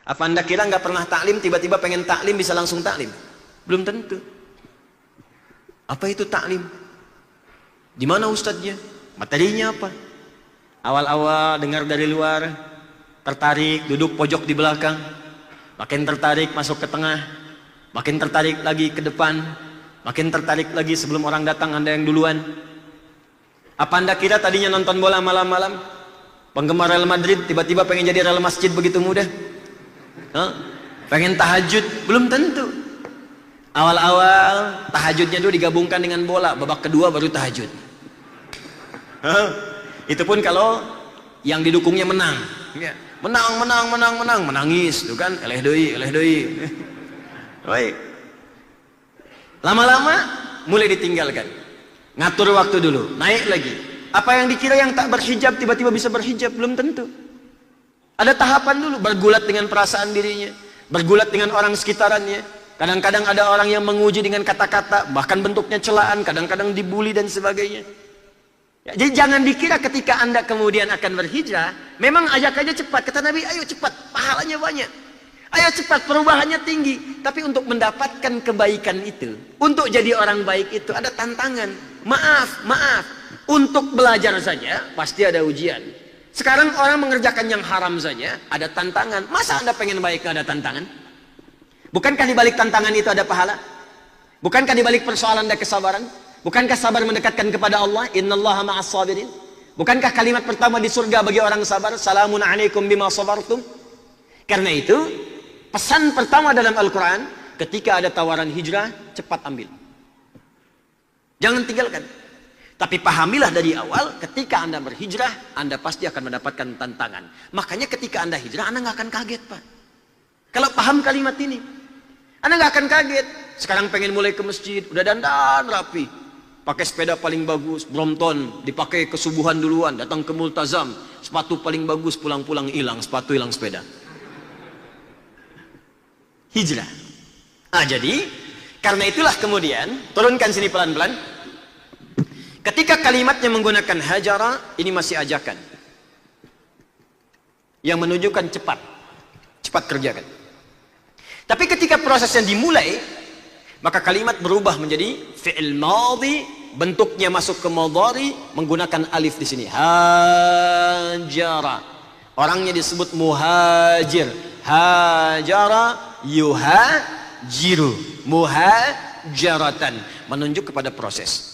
Apa Anda kira nggak pernah taklim, tiba-tiba pengen taklim bisa langsung taklim? Belum tentu. Apa itu taklim? Di mana ustadznya? Materinya apa? Awal-awal dengar dari luar, tertarik, duduk pojok di belakang, makin tertarik masuk ke tengah, makin tertarik lagi ke depan, makin tertarik lagi sebelum orang datang Anda yang duluan. Apa Anda kira tadinya nonton bola malam-malam, penggemar Real Madrid, tiba-tiba pengen jadi Real Masjid begitu mudah? Pengen tahajud? Belum tentu. Awal-awal tahajudnya dulu digabungkan dengan bola, babak kedua baru tahajud. Itu pun kalau yang didukungnya menang. Menang, menangis, tuh kan, eleh deui. Baik. Lama-lama mulai ditinggalkan. Ngatur waktu dulu, naik lagi. Apa yang dikira yang tak berhijab tiba-tiba bisa berhijab? Belum tentu. Ada tahapan dulu, bergulat dengan perasaan dirinya, bergulat dengan orang sekitarannya. Kadang-kadang ada orang yang menguji dengan kata-kata, bahkan bentuknya celaan, kadang-kadang dibully dan sebagainya. Ya, jadi jangan dikira ketika Anda kemudian akan berhijrah, memang ajak aja cepat. Kata Nabi, ayo cepat, pahalanya banyak. Ayo cepat, perubahannya tinggi. Tapi untuk mendapatkan kebaikan itu, untuk jadi orang baik itu ada tantangan. Maaf. Untuk belajar saja pasti ada ujian. Sekarang orang mengerjakan yang haram saja ada tantangan. Masa Anda pengen baik gak ada tantangan? Bukankah di balik tantangan itu ada pahala? Bukankah di balik persoalan ada kesabaran? Bukankah sabar mendekatkan kepada Allah? Innallaha ma'as sabirin. Bukankah kalimat pertama di surga bagi orang sabar? Salamun alaikum bima sabartum. Karena itu, pesan pertama dalam Al-Quran, ketika ada tawaran hijrah, cepat ambil. Jangan tinggalkan. Tapi pahamilah dari awal, ketika Anda berhijrah, Anda pasti akan mendapatkan tantangan. Makanya ketika Anda hijrah, Anda nggak akan kaget, Pak. Kalau paham kalimat ini, Anda nggak akan kaget. Sekarang pengen mulai ke masjid, udah dandan rapi, pakai sepeda paling bagus, Brompton, dipakai kesubuhan duluan, datang ke multazam, sepatu paling bagus, pulang-pulang hilang, sepatu hilang sepeda. Hijrah. Jadi karena itulah kemudian turunkan sini pelan-pelan. Ketika kalimatnya menggunakan hajara, ini masih ajakan yang menunjukkan cepat kerjakan. Tapi ketika prosesnya dimulai, maka kalimat berubah menjadi fi'il madhi, bentuknya masuk ke mudhari menggunakan alif di sini. Hajara. Orangnya disebut muhajir. Hajara yuhajiru. Muhajaratan, menunjuk kepada proses.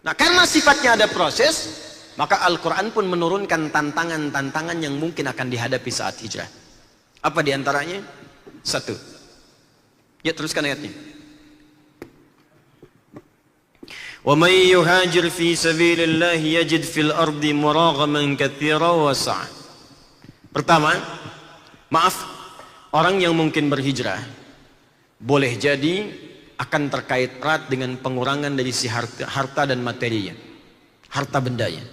Nah, karena sifatnya ada proses, maka Al-Quran pun menurunkan tantangan-tantangan yang mungkin akan dihadapi saat hijrah. Apa diantaranya? 1. Ya, teruskan ayatnya. Wa may yuhajir fi sabilillah yajid fil ardi muraghaman katsira wa sa'a. Pertama, maaf, orang yang mungkin berhijrah boleh jadi akan terkait erat dengan pengurangan dari si harta dan materinya, harta bendanya.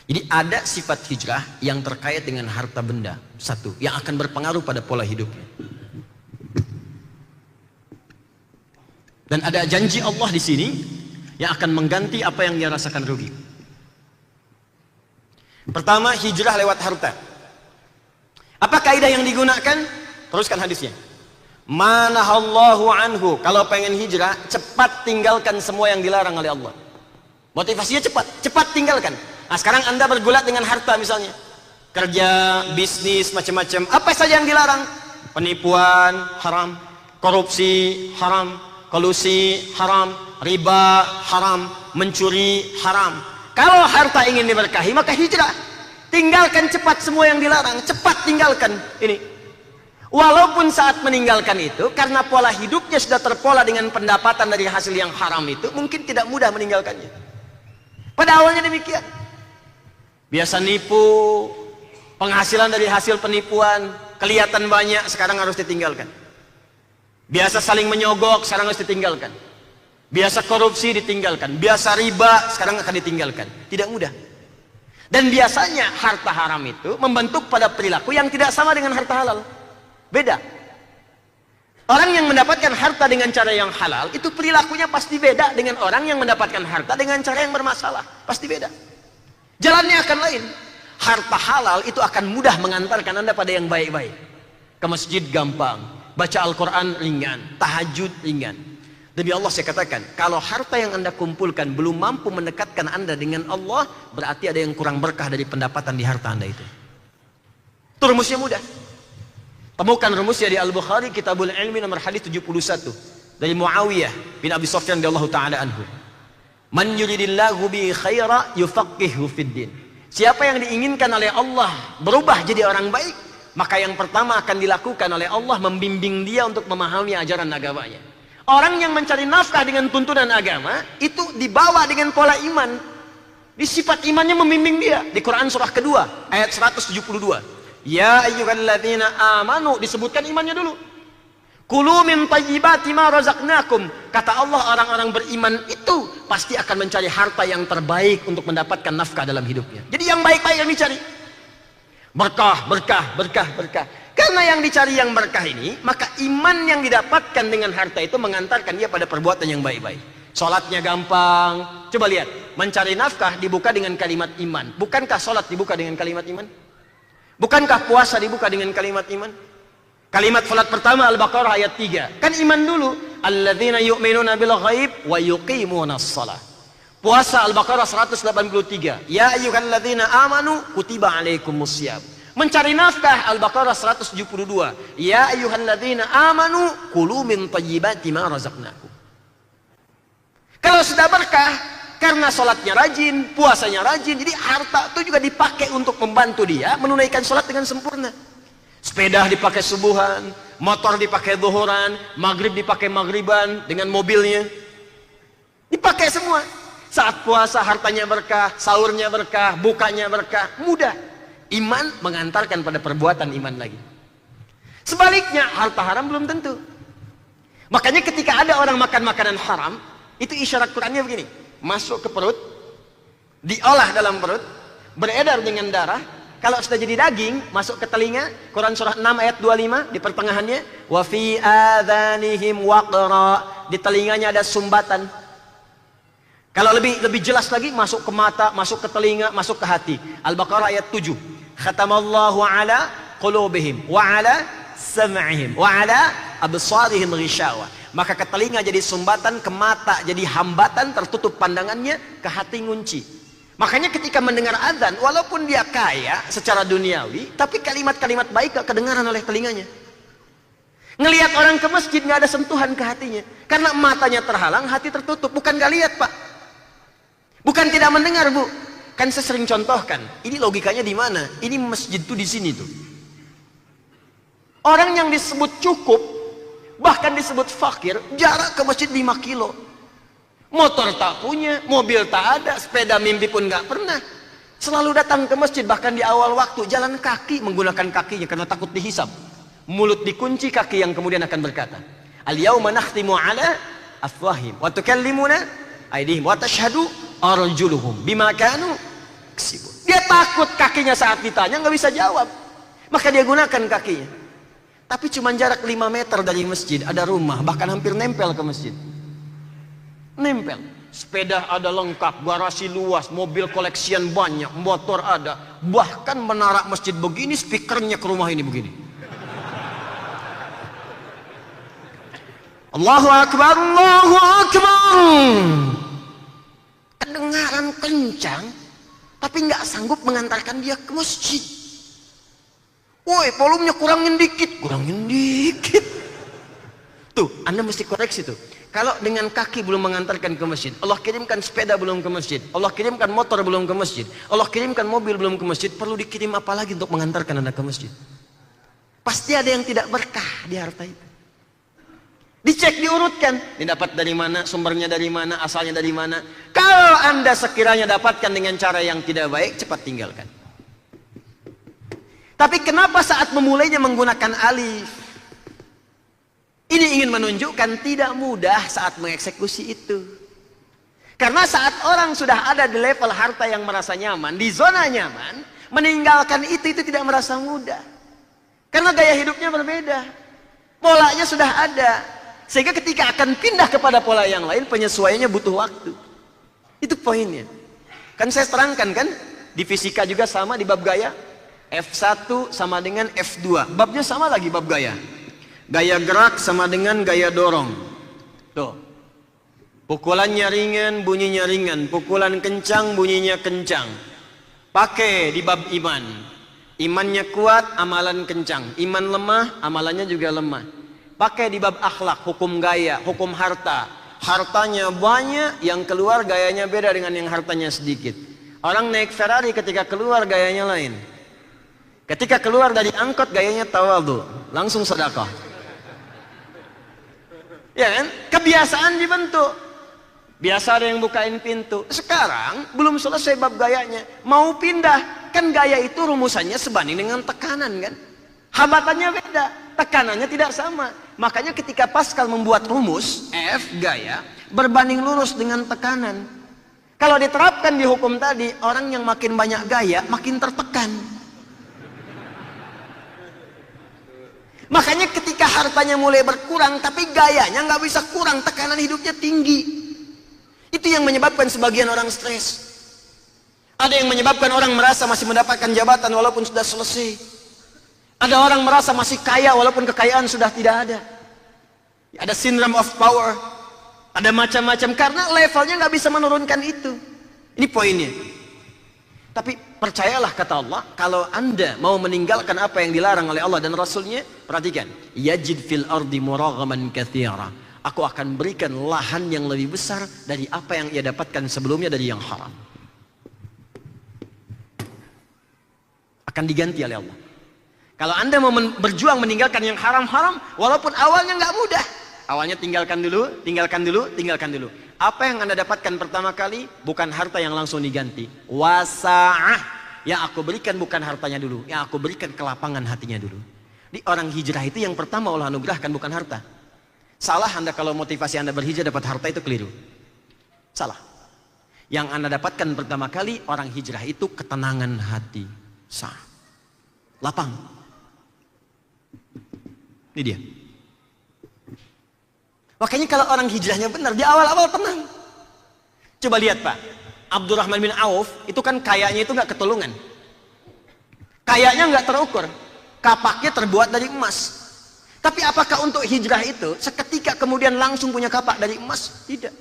Jadi ada sifat hijrah yang terkait dengan harta benda, 1, yang akan berpengaruh pada pola hidupnya. Dan ada janji Allah di sini yang akan mengganti apa yang dia rasakan rugi. Pertama, hijrah lewat harta. Apa kaidah yang digunakan? Teruskan hadisnya. Manahallahu anhu. Kalau pengen hijrah, cepat tinggalkan semua yang dilarang oleh Allah. Motivasinya cepat tinggalkan. Nah, sekarang Anda bergulat dengan harta misalnya, kerja, bisnis, macam-macam. Apa saja yang dilarang? Penipuan haram, korupsi haram, kolusi haram, riba haram, mencuri haram. Kalau harta ingin diberkahi, maka hijrah. Tinggalkan cepat semua yang dilarang, cepat tinggalkan ini. Walaupun saat meninggalkan itu, karena pola hidupnya sudah terpola dengan pendapatan dari hasil yang haram itu, mungkin tidak mudah meninggalkannya. Pada awalnya demikian. Biasa nipu, penghasilan dari hasil penipuan, kelihatan banyak, sekarang harus ditinggalkan. Biasa saling menyogok, sekarang harus ditinggalkan. Biasa korupsi ditinggalkan, biasa riba, sekarang akan ditinggalkan. Tidak mudah. Dan biasanya harta haram itu membentuk pada perilaku yang tidak sama dengan harta halal. Beda. Orang yang mendapatkan harta dengan cara yang halal, itu perilakunya pasti beda dengan orang yang mendapatkan harta dengan cara yang bermasalah. Pasti beda. Jalannya akan lain. Harta halal itu akan mudah mengantarkan Anda pada yang baik-baik. Ke masjid gampang, baca Al-Quran ringan, tahajud ringan. Demi Allah saya katakan, kalau harta yang Anda kumpulkan belum mampu mendekatkan Anda dengan Allah, berarti ada yang kurang berkah dari pendapatan di harta Anda itu. Itu rumusnya mudah. Temukan rumusnya di Al-Bukhari, Kitabul Ilmi nomor hadis 71. Dari Muawiyah bin Abi Sufyan radhiyallahu ta'ala anhu. Man yuridillahu bi khaira yufaqihu fiddin. Siapa yang diinginkan oleh Allah berubah jadi orang baik, maka yang pertama akan dilakukan oleh Allah membimbing dia untuk memahami ajaran agamanya. Orang yang mencari nafkah dengan tuntunan agama itu dibawa dengan pola iman. Di sifat imannya membimbing dia. Di Quran surah kedua ayat 172. Ya ayyuhalladzina amanu, disebutkan imannya dulu. Kulu min thayyibati ma razaqnakum. Kata Allah, orang-orang beriman itu pasti akan mencari harta yang terbaik untuk mendapatkan nafkah dalam hidupnya. Jadi yang baik-baik yang dicari. Berkah, berkah, berkah, berkah. Karena yang dicari yang berkah ini, maka iman yang didapatkan dengan harta itu mengantarkan dia pada perbuatan yang baik-baik. Sholatnya gampang. Coba lihat, mencari nafkah dibuka dengan kalimat iman. Bukankah sholat dibuka dengan kalimat iman? Bukankah puasa dibuka dengan kalimat iman? Kalimat sholat pertama Al-Baqarah ayat 3. Kan iman dulu. Alladzina yu'minuna bil ghaib wa yuqimunas shalah. Puasa Al-Baqarah 183. Ya ayyuhalladzina amanu kutiba alaikumus syiyam. Mencari nafkah Al-Baqarah 172. Ya ayyuhalladzina amanu kulu min thayyibati ma razaqnakum. Kalau sudah berkah karena sholatnya rajin, puasanya rajin, jadi harta itu juga dipakai untuk membantu dia menunaikan sholat dengan sempurna. Sepeda dipakai subuhan, motor dipakai zuhuran, maghrib dipakai maghriban dengan mobilnya. Dipakai semua. Saat puasa hartanya berkah, sahurnya berkah, bukanya berkah, mudah. Iman mengantarkan pada perbuatan iman lagi. Sebaliknya, harta haram belum tentu. Makanya ketika ada orang makan makanan haram, itu isyarat Qur'annya begini. Masuk ke perut, diolah dalam perut, beredar dengan darah. Kalau sudah jadi daging, masuk ke telinga. Quran surah 6 ayat 25 di pertengahannya. Wa fi adhanihim waqra. Di telinganya ada sumbatan. Kalau lebih jelas lagi, masuk ke mata, masuk ke telinga, masuk ke hati. Al-Baqarah ayat 7. Khatamallahu ala qulubihim wa ala sam'ihim wa ala absarihim ghishawa. Maka ke telinga jadi sumbatan, ke mata jadi hambatan, tertutup pandangannya, ke hati ngunci. Makanya ketika mendengar azan, walaupun dia kaya secara duniawi, tapi kalimat-kalimat baik gak kedengaran oleh telinganya. Ngelihat orang ke masjid gak ada sentuhan ke hatinya, karena matanya terhalang, hati tertutup. Bukan gak lihat, Pak, bukan tidak mendengar, Bu. Kan saya sering contohkan, ini logikanya di mana? Ini masjid tuh di sini tuh. Orang yang disebut cukup, bahkan disebut fakir, jarak ke masjid 5 kilo. Motor tak punya, mobil tak ada, sepeda mimpi pun nggak pernah. Selalu datang ke masjid, bahkan di awal waktu jalan kaki, menggunakan kakinya karena takut dihisab. Mulut dikunci, kaki yang kemudian akan berkata, Al-yawma nakhtimu ala afwahim wa tukallimuna aydihim wa tashhadu arjuluhum bima kanu yaksibun. Dia takut kakinya saat ditanya nggak bisa jawab, maka dia gunakan kakinya. Tapi cuma jarak 5 meter dari masjid ada rumah, bahkan hampir nempel ke masjid. Nempel. Sepeda ada lengkap, garasi luas, mobil koleksian banyak, motor ada, bahkan menara masjid begini, speakernya ke rumah ini begini. Allahu Akbar, Allahu Akbar. Kedengaran kencang, tapi nggak sanggup mengantarkan dia ke masjid. Woi, volumenya kurangin dikit, kurangin dikit. Tuh, Anda mesti koreksi tuh. Kalau dengan kaki belum mengantarkan ke masjid, Allah kirimkan sepeda belum ke masjid, Allah kirimkan motor belum ke masjid, Allah kirimkan mobil belum ke masjid, perlu dikirim apa lagi untuk mengantarkan Anda ke masjid? Pasti ada yang tidak berkah di harta itu. Dicek, diurutkan, didapat dari mana, sumbernya dari mana, asalnya dari mana. Kalau Anda sekiranya dapatkan dengan cara yang tidak baik, cepat tinggalkan. Tapi kenapa saat memulainya menggunakan alif? Ini ingin menunjukkan tidak mudah saat mengeksekusi itu. Karena saat orang sudah ada di level harta yang merasa nyaman, di zona nyaman, meninggalkan itu tidak merasa mudah. Karena gaya hidupnya berbeda. Polanya sudah ada. Sehingga ketika akan pindah kepada pola yang lain, penyesuaiannya butuh waktu. Itu poinnya. Kan saya terangkan kan, di fisika juga sama di bab gaya. F1 sama dengan F2. Babnya sama lagi, bab gaya. Gaya gerak sama dengan gaya dorong. Tuh. Pukulannya ringan, bunyinya ringan. Pukulan kencang, bunyinya kencang. Pakai di bab iman. Imannya kuat, amalan kencang. Iman lemah, amalannya juga lemah. Pakai di bab akhlak, hukum gaya, hukum harta. Hartanya banyak, yang keluar gayanya beda dengan yang hartanya sedikit. Orang naik Ferrari ketika keluar gayanya lain. Ketika keluar dari angkot gayanya tawadhu, langsung sedekah. Ya kan? Kebiasaan dibentuk. Biasa ada yang bukain pintu. Sekarang belum selesai bab gayanya, mau pindah. Kan gaya itu rumusannya sebanding dengan tekanan kan? Hambatannya beda, tekanannya tidak sama. Makanya ketika Pascal membuat rumus F gaya berbanding lurus dengan tekanan. Kalau diterapkan di hukum tadi, orang yang makin banyak gaya makin tertekan. Makanya ketika hartanya mulai berkurang tapi gayanya nggak bisa kurang, tekanan hidupnya tinggi. Itu yang menyebabkan sebagian orang stres. Ada yang menyebabkan orang merasa masih mendapatkan jabatan walaupun sudah selesai. Ada orang merasa masih kaya walaupun kekayaan sudah tidak ada. Ada syndrome of power. Ada macam-macam karena levelnya nggak bisa menurunkan itu. Ini poinnya. Tapi percayalah kata Allah, kalau anda mau meninggalkan apa yang dilarang oleh Allah dan Rasulnya, perhatikan. Yajid fil ardi muraghaman katsira. Aku akan berikan lahan yang lebih besar dari apa yang ia dapatkan sebelumnya dari yang haram. Akan diganti oleh Allah. Kalau anda mau berjuang meninggalkan yang haram-haram, walaupun awalnya nggak mudah. Awalnya tinggalkan dulu, tinggalkan dulu, tinggalkan dulu. Apa yang anda dapatkan pertama kali, bukan harta yang langsung diganti. Wasa'ah. Yang aku berikan bukan hartanya dulu. Yang aku berikan kelapangan hatinya dulu. Di orang hijrah itu yang pertama Allah anugerahkan bukan harta. Salah anda kalau motivasi anda berhijrah dapat harta itu keliru. Salah. Yang anda dapatkan pertama kali, orang hijrah itu ketenangan hati. Sah. Lapang. Ini dia. Makanya kalau orang hijrahnya benar, di awal-awal tenang. Coba lihat Pak, Abdurrahman bin Auf itu kan kayanya itu nggak ketulungan. Kayanya nggak terukur, kapaknya terbuat dari emas. Tapi apakah untuk hijrah itu seketika kemudian langsung punya kapak dari emas? Tidak.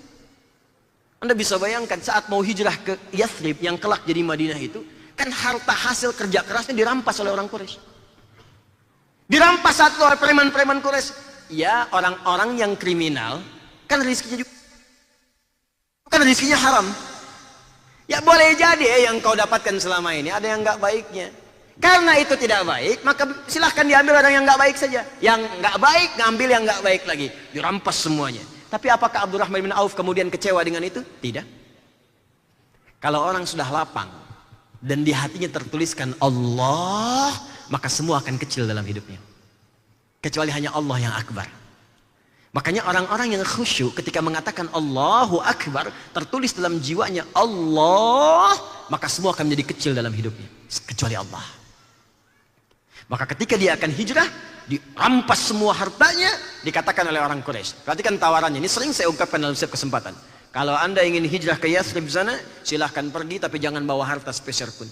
Anda bisa bayangkan saat mau hijrah ke Yathrib yang kelak jadi Madinah itu, kan harta hasil kerja kerasnya dirampas oleh orang Quraisy. Dirampas satu oleh preman-preman Quraisy. Ya, orang-orang yang kriminal kan rizkinya juga kan rizkinya haram. Ya boleh jadi yang kau dapatkan selama ini ada yang nggak baiknya. Karena itu tidak baik, maka silahkan diambil orang yang nggak baik saja. Yang nggak baik ngambil yang nggak baik lagi, dirampas semuanya. Tapi apakah Abdurrahman bin Auf kemudian kecewa dengan itu? Tidak. Kalau orang sudah lapang dan di hatinya tertuliskan Allah, maka semua akan kecil dalam hidupnya. Kecuali hanya Allah yang akbar. Makanya orang-orang yang khusyuk ketika mengatakan Allahu Akbar, tertulis dalam jiwanya Allah, maka semua akan menjadi kecil dalam hidupnya. Kecuali Allah. Maka ketika dia akan hijrah, dirampas semua hartanya, dikatakan oleh orang Quraisy. Perhatikan tawarannya, ini sering saya ungkapkan dalam setiap kesempatan. Kalau anda ingin hijrah ke Yathrib sana, silahkan pergi tapi jangan bawa harta sepeser pun.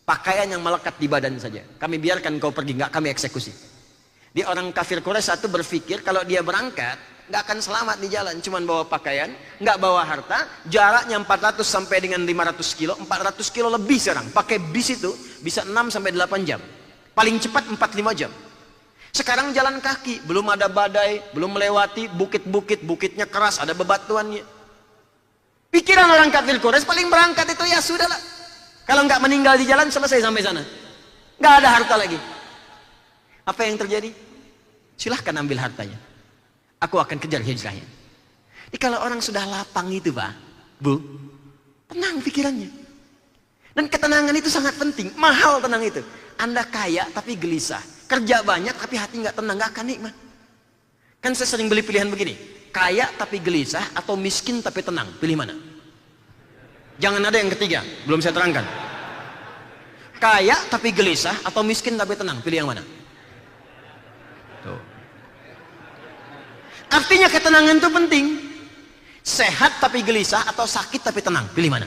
Pakaian yang melekat di badan saja. Kami biarkan kau pergi, nggak kami eksekusi. Di orang kafir Quraisy satu berpikir kalau dia berangkat nggak akan selamat di jalan, cuman bawa pakaian, nggak bawa harta, jaraknya 400 sampai dengan 500 kilo, 400 kilo lebih sekarang. Pakai bis itu bisa 6 sampai 8 jam. Paling cepat 4-5 jam. Sekarang jalan kaki, belum ada badai, belum melewati bukit-bukit, bukitnya keras, ada bebatuannya. Pikiran orang kafir Quraisy paling berangkat itu ya sudahlah. Kalau nggak meninggal di jalan selesai sampai sana. Nggak ada harta lagi. Apa yang terjadi? Silahkan ambil hartanya. Aku akan kejar hijrahnya. Jadi kalau orang sudah lapang itu Pak, Bu, tenang pikirannya. Dan ketenangan itu sangat penting. Mahal tenang itu. Anda kaya tapi gelisah. Kerja banyak tapi hati nggak tenang, nggak akan nikmat. Kan saya sering beli pilihan begini. Kaya tapi gelisah atau miskin tapi tenang. Pilih mana? Jangan ada yang ketiga. Belum saya terangkan. Kaya tapi gelisah atau miskin tapi tenang. Pilih yang mana? Tuh. Artinya ketenangan itu penting. Sehat tapi gelisah atau sakit tapi tenang. Pilih mana?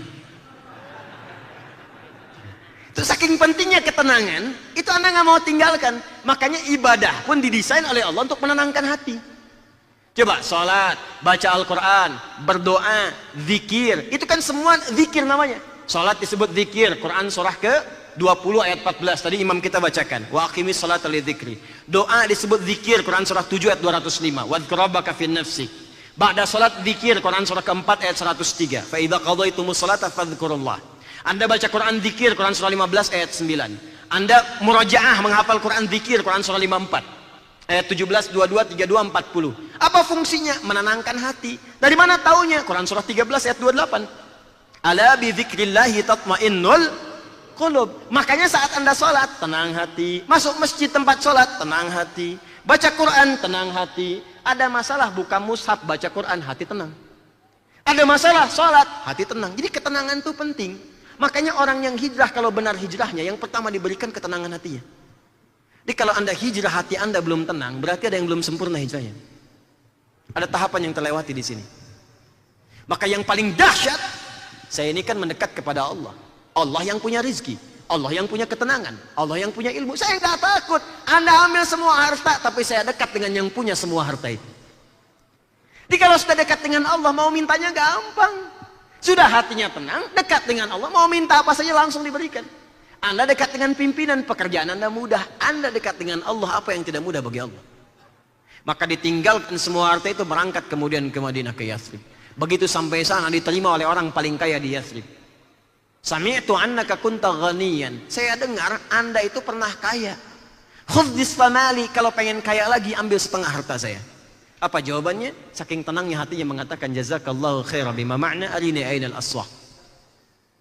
Itu saking saking pentingnya ketenangan, itu Anda nggak mau tinggalkan. Makanya ibadah pun didesain oleh Allah untuk menenangkan hati. Coba sholat, baca Al-Quran, berdoa, zikir. Itu kan semua zikir namanya. Sholat disebut zikir. Quran surah ke-20 ayat 14. Tadi imam kita bacakan. Wa aqimis sholata lidzikri. Doa disebut zikir. Quran surah 7 ayat 205. Wadhkur rabbaka fin nafsik. Ba'da sholat zikir. Quran surah ke-4 ayat 103. Fa idza qadhaitumus sholata fadhkurullah. Anda baca Quran zikir. Quran surah 15 ayat 9. Anda murajaah menghafal Quran zikir. Quran surah 54. Ayat 17, 22, 32, 40. Apa fungsinya? Menenangkan hati. Dari mana taunya? Quran surah 13 ayat 28. Ala bi dzikrillahi tatmainnul qulub. Makanya saat Anda sholat, tenang hati. Masuk masjid tempat sholat, tenang hati. Baca Quran, tenang hati. Ada masalah, buka mushaf, baca Quran, hati tenang. Ada masalah, sholat, hati tenang. Jadi ketenangan itu penting. Makanya orang yang hijrah, kalau benar hijrahnya, yang pertama diberikan ketenangan hatinya. Jadi kalau Anda hijrah, hati Anda belum tenang, berarti ada yang belum sempurna hijrahnya. Ada tahapan yang terlewati di sini. Maka yang paling dahsyat, saya ini kan mendekat kepada Allah. Allah yang punya rizki, Allah yang punya ketenangan, Allah yang punya ilmu. Saya nggak takut. Anda ambil semua harta, tapi saya dekat dengan yang punya semua harta itu. Jadi kalau sudah dekat dengan Allah, mau mintanya gampang. Sudah hatinya tenang, dekat dengan Allah, mau minta apa saja langsung diberikan. Anda dekat dengan pimpinan, pekerjaan Anda mudah. Anda dekat dengan Allah, apa yang tidak mudah bagi Allah. Maka ditinggalkan semua harta itu, berangkat kemudian ke Madinah, ke Yathrib. Begitu sampai sana diterima oleh orang paling kaya di Yathrib. Sami'tu annaka kunta ghaniyan. Saya dengar Anda itu pernah kaya. Khudh nisfa mali, kalau pengen kaya lagi ambil setengah harta saya. Apa jawabannya? Saking tenangnya hatinya mengatakan jazakallahu khairan bima ma'na arini ainal aswah.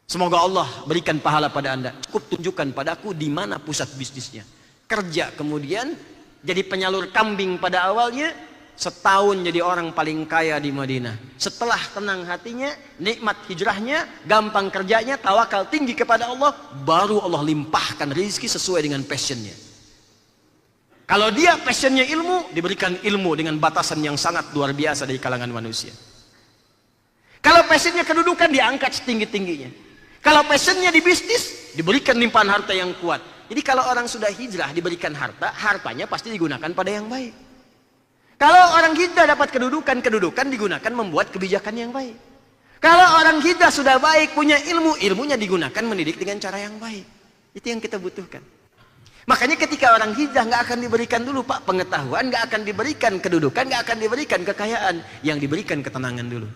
Semoga Allah berikan pahala pada Anda. Cukup tunjukkan padaku di mana pusat bisnisnya. Kerja kemudian jadi penyalur kambing pada awalnya, setahun jadi orang paling kaya di Madinah. Setelah tenang hatinya, nikmat hijrahnya, gampang kerjanya, tawakal tinggi kepada Allah, baru Allah limpahkan rezeki sesuai dengan passionnya. Kalau dia passionnya ilmu, diberikan ilmu dengan batasan yang sangat luar biasa dari kalangan manusia. Kalau passionnya kedudukan, diangkat setinggi-tingginya. Kalau passionnya di bisnis, diberikan limpahan harta yang kuat. Jadi kalau orang sudah hijrah diberikan harta, hartanya pasti digunakan pada yang baik. Kalau orang hijrah dapat kedudukan, kedudukan digunakan membuat kebijakan yang baik. Kalau orang hijrah sudah baik, punya ilmu, ilmunya digunakan mendidik dengan cara yang baik. Itu yang kita butuhkan. Makanya ketika orang hijrah nggak akan diberikan dulu Pak pengetahuan, nggak akan diberikan kedudukan, nggak akan diberikan kekayaan, yang diberikan ketenangan dulu.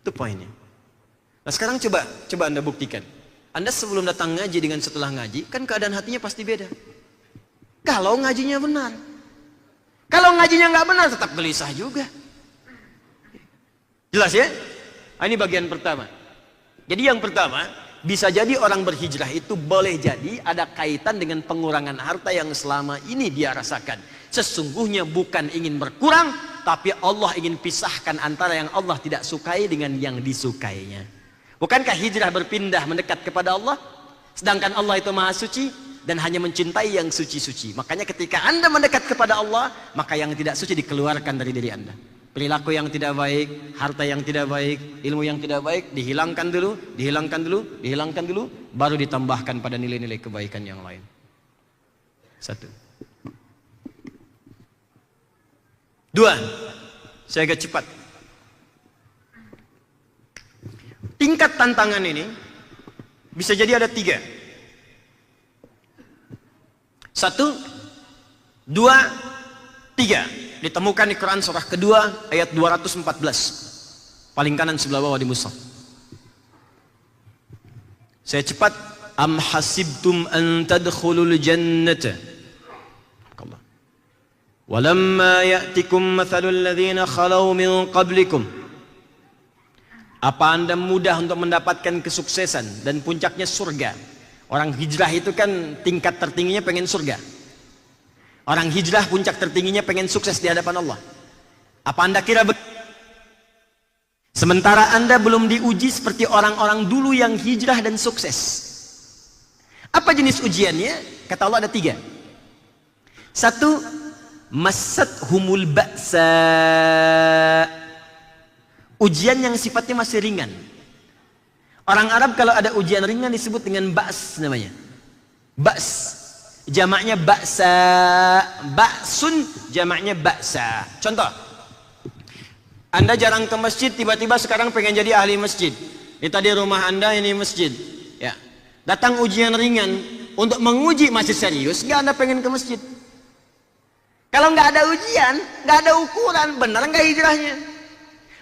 Itu poinnya. Nah sekarang coba Anda buktikan. Anda sebelum datang ngaji dengan setelah ngaji, kan keadaan hatinya pasti beda. Kalau ngajinya benar. Kalau ngajinya nggak benar, tetap gelisah juga. Jelas ya? Nah, ini bagian pertama. Jadi yang pertama, bisa jadi orang berhijrah itu boleh jadi ada kaitan dengan pengurangan harta yang selama ini dia rasakan. Sesungguhnya bukan ingin berkurang, tapi Allah ingin pisahkan antara yang Allah tidak sukai dengan yang disukainya. Bukankah hijrah berpindah mendekat kepada Allah? Sedangkan Allah itu maha suci dan hanya mencintai yang suci-suci. Makanya ketika Anda mendekat kepada Allah, maka yang tidak suci dikeluarkan dari diri Anda. Perilaku yang tidak baik, harta yang tidak baik, ilmu yang tidak baik, dihilangkan dulu, dihilangkan dulu, dihilangkan dulu, baru ditambahkan pada nilai-nilai kebaikan yang lain. Satu. Dua, saya agak cepat. Tingkat tantangan ini bisa jadi ada 3. 1, 2, 3. Ditemukan di Quran surah kedua ayat 214. Paling kanan sebelah bawah di mushaf. Saya cepat. Am hasibtum an tadkhulul jannata. Walamma ya'tikum mathalul ladzina khalau min qablikum. Apa Anda mudah untuk mendapatkan kesuksesan dan puncaknya surga? Orang hijrah itu kan tingkat tertingginya pengen surga. Orang hijrah puncak tertingginya pengen sukses di hadapan Allah. Apa Anda kira sementara Anda belum diuji seperti orang-orang dulu yang hijrah dan sukses? Apa jenis ujiannya? Kata Allah ada 3. 1, massat-humul ba'sa. Ujian yang sifatnya masih ringan. Orang Arab kalau ada ujian ringan disebut dengan ba's namanya. Ba's jamaknya ba'sa, ba'sun jamaknya ba'sa. Contoh, Anda jarang ke masjid, tiba-tiba sekarang pengen jadi ahli masjid. Ini tadi rumah Anda, ini masjid. Ya, datang ujian ringan untuk menguji masih serius, nggak Anda pengen ke masjid. Kalau nggak ada ujian, nggak ada ukuran, benar nggak hijrahnya.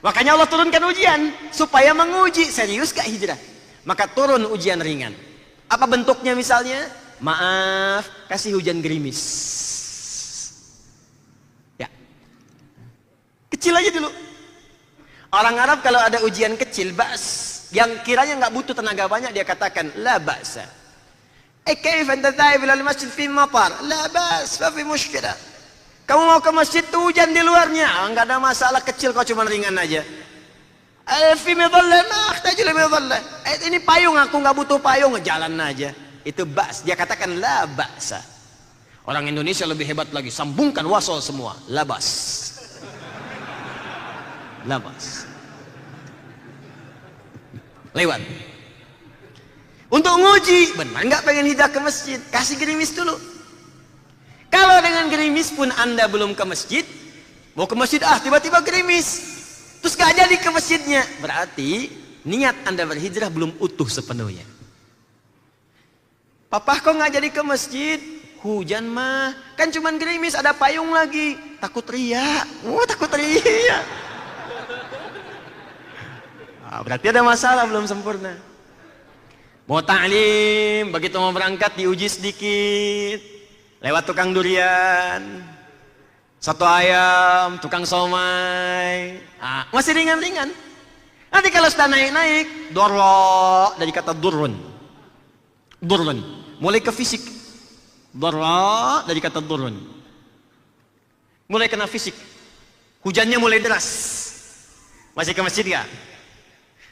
Makanya Allah turunkan ujian supaya menguji serius nggak hijrah. Maka turun ujian ringan. Apa bentuknya misalnya? Maaf, kasih hujan gerimis. Ya, kecil aja dulu. Orang Arab kalau ada ujian kecil, ba's, yang kiranya nggak butuh tenaga banyak, dia katakan la ba'sa. Kayf anta dhahib ila al-masjid fi matar? La ba's, fa fi mushkilah. Kamu mau ke masjid tuh hujan di luarnya, nggak ada masalah, kecil kok, cuma ringan aja. Fi midallah, ma ahtaju li midallah. Ini payung, aku nggak butuh payung, jalan aja. Itu ba's, dia katakan la ba'sa. Orang Indonesia lebih hebat lagi, sambungkan wasol semua, la ba's. La ba's. Lewat. Untuk nguji, benar nggak pengen hijrah ke masjid? Kasih gerimis dulu. Kalau dengan gerimis pun Anda belum ke masjid, mau ke masjid tiba-tiba gerimis, terus gak jadi ke masjidnya, berarti niat Anda berhijrah belum utuh sepenuhnya. Papa kok nggak jadi ke masjid? Hujan mah, kan cuman gerimis, ada payung lagi. Takut riya, takut riya. Berarti ada masalah, belum sempurna. Mau ta'lim, begitu mau berangkat diuji sedikit. Lewat tukang durian, satu ayam, tukang somai, masih ringan-ringan. Nanti kalau sudah naik-naik, dorro, dari kata durrun. Durrun, mulai ke fisik. Dorro, dari kata durrun. Mulai kena fisik. Hujannya mulai deras. Masih ke masjid gak?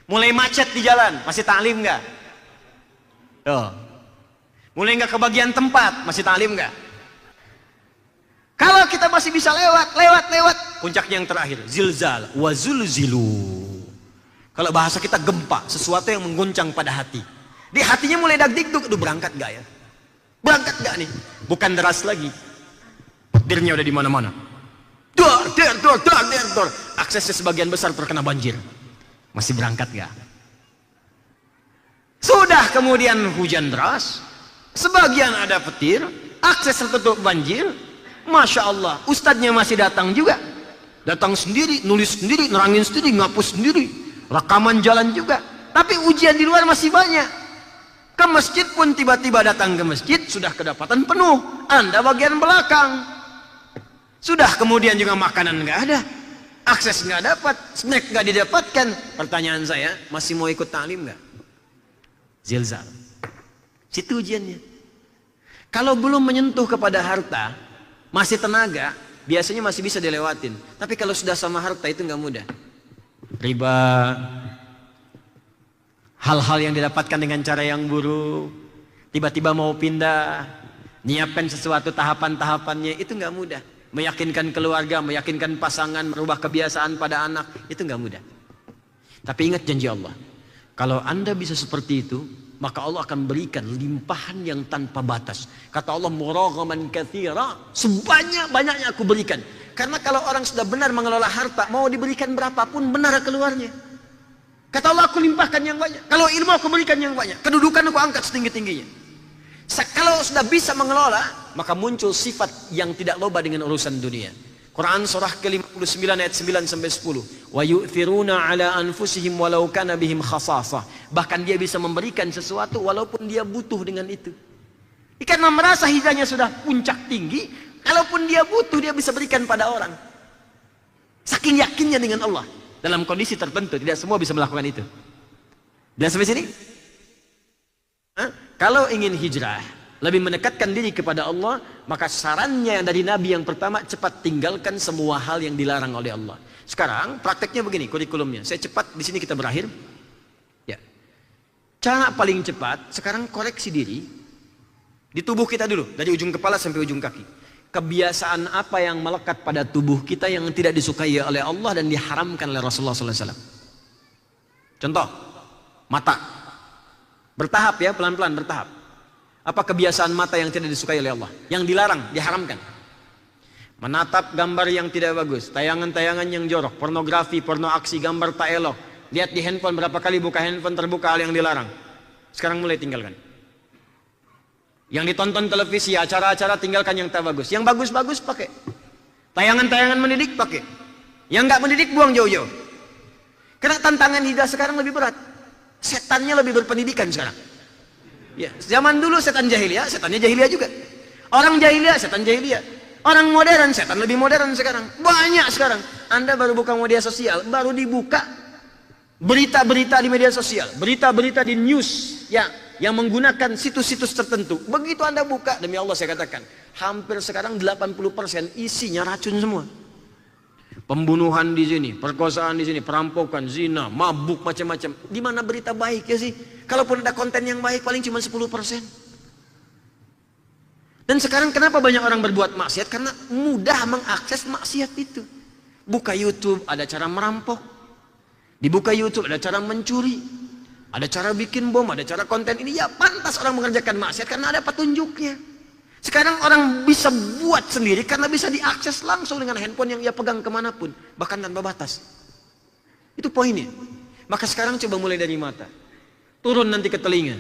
Mulai macet di jalan, masih ta'lim gak? Mulai nggak kebagian tempat, masih ta'lim nggak? Kalau kita masih bisa lewat, puncaknya yang terakhir, zilzal, wa zulzilu. Kalau bahasa kita gempa, sesuatu yang mengguncang pada hati. Di hatinya mulai dag-digdug, aduh berangkat nggak ya? Berangkat nggak nih? Bukan deras lagi, petirnya udah di mana-mana. Dor. Aksesnya sebagian besar terkena banjir. Masih berangkat nggak? Sudah kemudian hujan deras, sebagian ada petir, akses tertutup banjir. Masya Allah, ustadznya masih datang juga. Datang sendiri, nulis sendiri, nerangin sendiri, ngapus sendiri. Rekaman jalan juga. Tapi ujian di luar masih banyak. Ke masjid pun tiba-tiba datang ke masjid, sudah kedapatan penuh. Anda bagian belakang. Sudah kemudian juga makanan nggak ada. Akses nggak dapat, snack nggak didapatkan. Pertanyaan saya, masih mau ikut ta'lim nggak? Zilzal. Situ ujiannya. Kalau belum menyentuh kepada harta, masih tenaga, biasanya masih bisa dilewatin. Tapi kalau sudah sama harta itu nggak mudah. Riba, hal-hal yang didapatkan dengan cara yang buruk, tiba-tiba mau pindah, nyiapkan sesuatu tahapan-tahapannya, itu nggak mudah. Meyakinkan keluarga, meyakinkan pasangan, merubah kebiasaan pada anak, itu nggak mudah. Tapi ingat janji Allah. Kalau Anda bisa seperti itu, maka Allah akan berikan limpahan yang tanpa batas. Kata Allah, muraghaman katsira, sebanyak-banyaknya aku berikan. Karena kalau orang sudah benar mengelola harta, mau diberikan berapapun benar keluarnya. Kata Allah, aku limpahkan yang banyak. Kalau ilmu aku berikan yang banyak. Kedudukan aku angkat setinggi-tingginya. Kalau sudah bisa mengelola, maka muncul sifat yang tidak loba dengan urusan dunia. Quran surah ke-59 ayat 9 sampai 10. Wa yu'thiruna ala anfusihim walau kana bihim khasasah. Bahkan dia bisa memberikan sesuatu walaupun dia butuh dengan itu. Karena merasa hidayahnya sudah puncak tinggi, kalaupun dia butuh dia bisa berikan pada orang. Saking yakinnya dengan Allah. Dalam kondisi tertentu tidak semua bisa melakukan itu. Dan sampai sini? Kalau ingin hijrah, lebih mendekatkan diri kepada Allah, maka sarannya dari Nabi yang pertama, cepat tinggalkan semua hal yang dilarang oleh Allah. Sekarang prakteknya begini, kurikulumnya. Saya cepat, di sini kita berakhir. Ya. Cara paling cepat, sekarang koreksi diri di tubuh kita dulu, dari ujung kepala sampai ujung kaki. Kebiasaan apa yang melekat pada tubuh kita yang tidak disukai oleh Allah dan diharamkan oleh Rasulullah SAW. Contoh, mata. Bertahap ya, pelan-pelan bertahap. Apa kebiasaan mata yang tidak disukai oleh Allah? Yang dilarang, diharamkan. Menatap gambar yang tidak bagus, tayangan-tayangan yang jorok, pornografi, porno aksi, gambar tak elok. Lihat di handphone, berapa kali buka handphone terbuka hal yang dilarang. Sekarang mulai tinggalkan. Yang ditonton televisi, acara-acara, tinggalkan yang tak bagus. Yang bagus-bagus pakai. Tayangan-tayangan mendidik pakai. Yang nggak mendidik buang jauh-jauh. Karena tantangan hidup sekarang lebih berat. Setannya lebih berpendidikan sekarang. Ya, zaman dulu setan jahiliyah, setannya jahiliyah juga. Orang jahiliyah, setan jahiliyah. Orang modern, setan lebih modern sekarang. Banyak sekarang. Anda baru buka media sosial, baru dibuka berita-berita di media sosial, berita-berita di news yang menggunakan situs-situs tertentu. Begitu Anda buka, demi Allah saya katakan, hampir sekarang 80% isinya racun semua. Pembunuhan di sini, perkosaan di sini, perampokan, zina, mabuk, macam-macam. Di mana berita baik ya sih? Kalaupun ada konten yang baik paling cuma 10%. Dan sekarang kenapa banyak orang berbuat maksiat? Karena mudah mengakses maksiat itu. Buka YouTube ada cara merampok. Dibuka YouTube ada cara mencuri. Ada cara bikin bom, ada cara konten ini. Ya pantas orang mengerjakan maksiat karena ada petunjuknya. Sekarang orang bisa buat sendiri karena bisa diakses langsung dengan handphone yang ia pegang kemanapun. Bahkan tanpa batas. Itu poinnya. Maka sekarang coba mulai dari mata. Turun nanti ke telinga.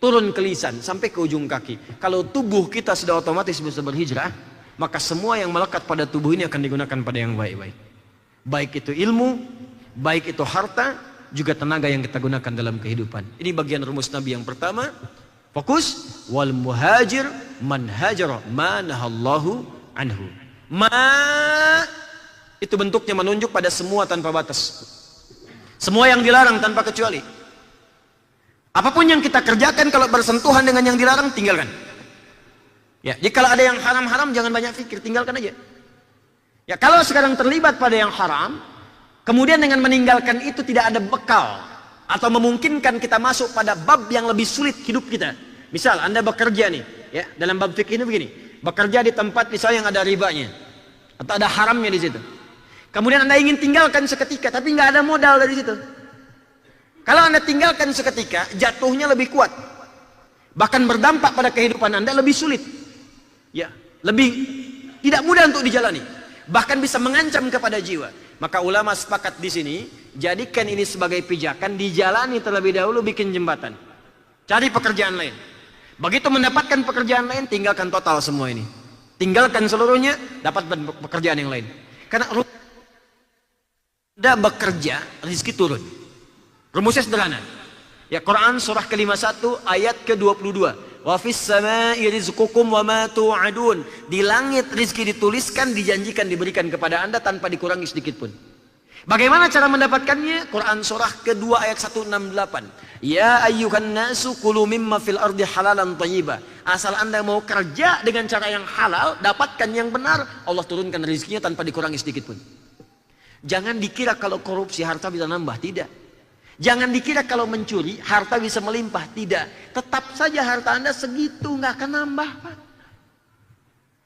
Turun ke lisan sampai ke ujung kaki. Kalau tubuh kita sudah otomatis bisa berhijrah, maka semua yang melekat pada tubuh ini akan digunakan pada yang baik-baik. Baik itu ilmu, baik itu harta, juga tenaga yang kita gunakan dalam kehidupan. Ini bagian rumus Nabi yang pertama. Fokus. Wal muhajir man hajara ma nahallahu anhu. Ma itu bentuknya menunjuk pada semua tanpa batas. Semua yang dilarang tanpa kecuali. Apapun yang kita kerjakan kalau bersentuhan dengan yang dilarang, tinggalkan. Ya, jika ada yang haram-haram jangan banyak pikir, tinggalkan aja. Ya, kalau sekarang terlibat pada yang haram, kemudian dengan meninggalkan itu tidak ada bekal atau memungkinkan kita masuk pada bab yang lebih sulit hidup kita. Misal Anda bekerja nih, ya, dalam bab fikih ini begini, bekerja di tempat misalnya yang ada ribanya atau ada haramnya di situ. Kemudian Anda ingin tinggalkan seketika, tapi nggak ada modal dari situ. Kalau Anda tinggalkan seketika, jatuhnya lebih kuat. Bahkan berdampak pada kehidupan Anda lebih sulit. Ya, lebih tidak mudah untuk dijalani. Bahkan bisa mengancam kepada jiwa. Maka ulama sepakat di sini, jadikan ini sebagai pijakan, dijalani terlebih dahulu bikin jembatan. Cari pekerjaan lain. Begitu mendapatkan pekerjaan lain, tinggalkan total semua ini. Tinggalkan seluruhnya, dapat pekerjaan yang lain. Karena Anda bekerja, rezeki turun. Rumusnya sederhana. Ya, Quran surah ke-51 ayat ke-22. Wa fis samaa'i rizqukum wa ma tu'adun. Di langit rizki dituliskan, dijanjikan diberikan kepada Anda tanpa dikurangi sedikit pun. Bagaimana cara mendapatkannya? Quran surah ke-2 ayat 168. Ya ayyuhan nasu kulu mimma fil ardi halalan thayyiba. Asal Anda mau kerja dengan cara yang halal, dapatkan yang benar, Allah turunkan rizkinya tanpa dikurangi sedikit pun. Jangan dikira kalau korupsi harta bisa nambah, tidak. Jangan dikira kalau mencuri harta bisa melimpah, tidak. Tetap saja harta Anda segitu, nggak akan nambah, Pak.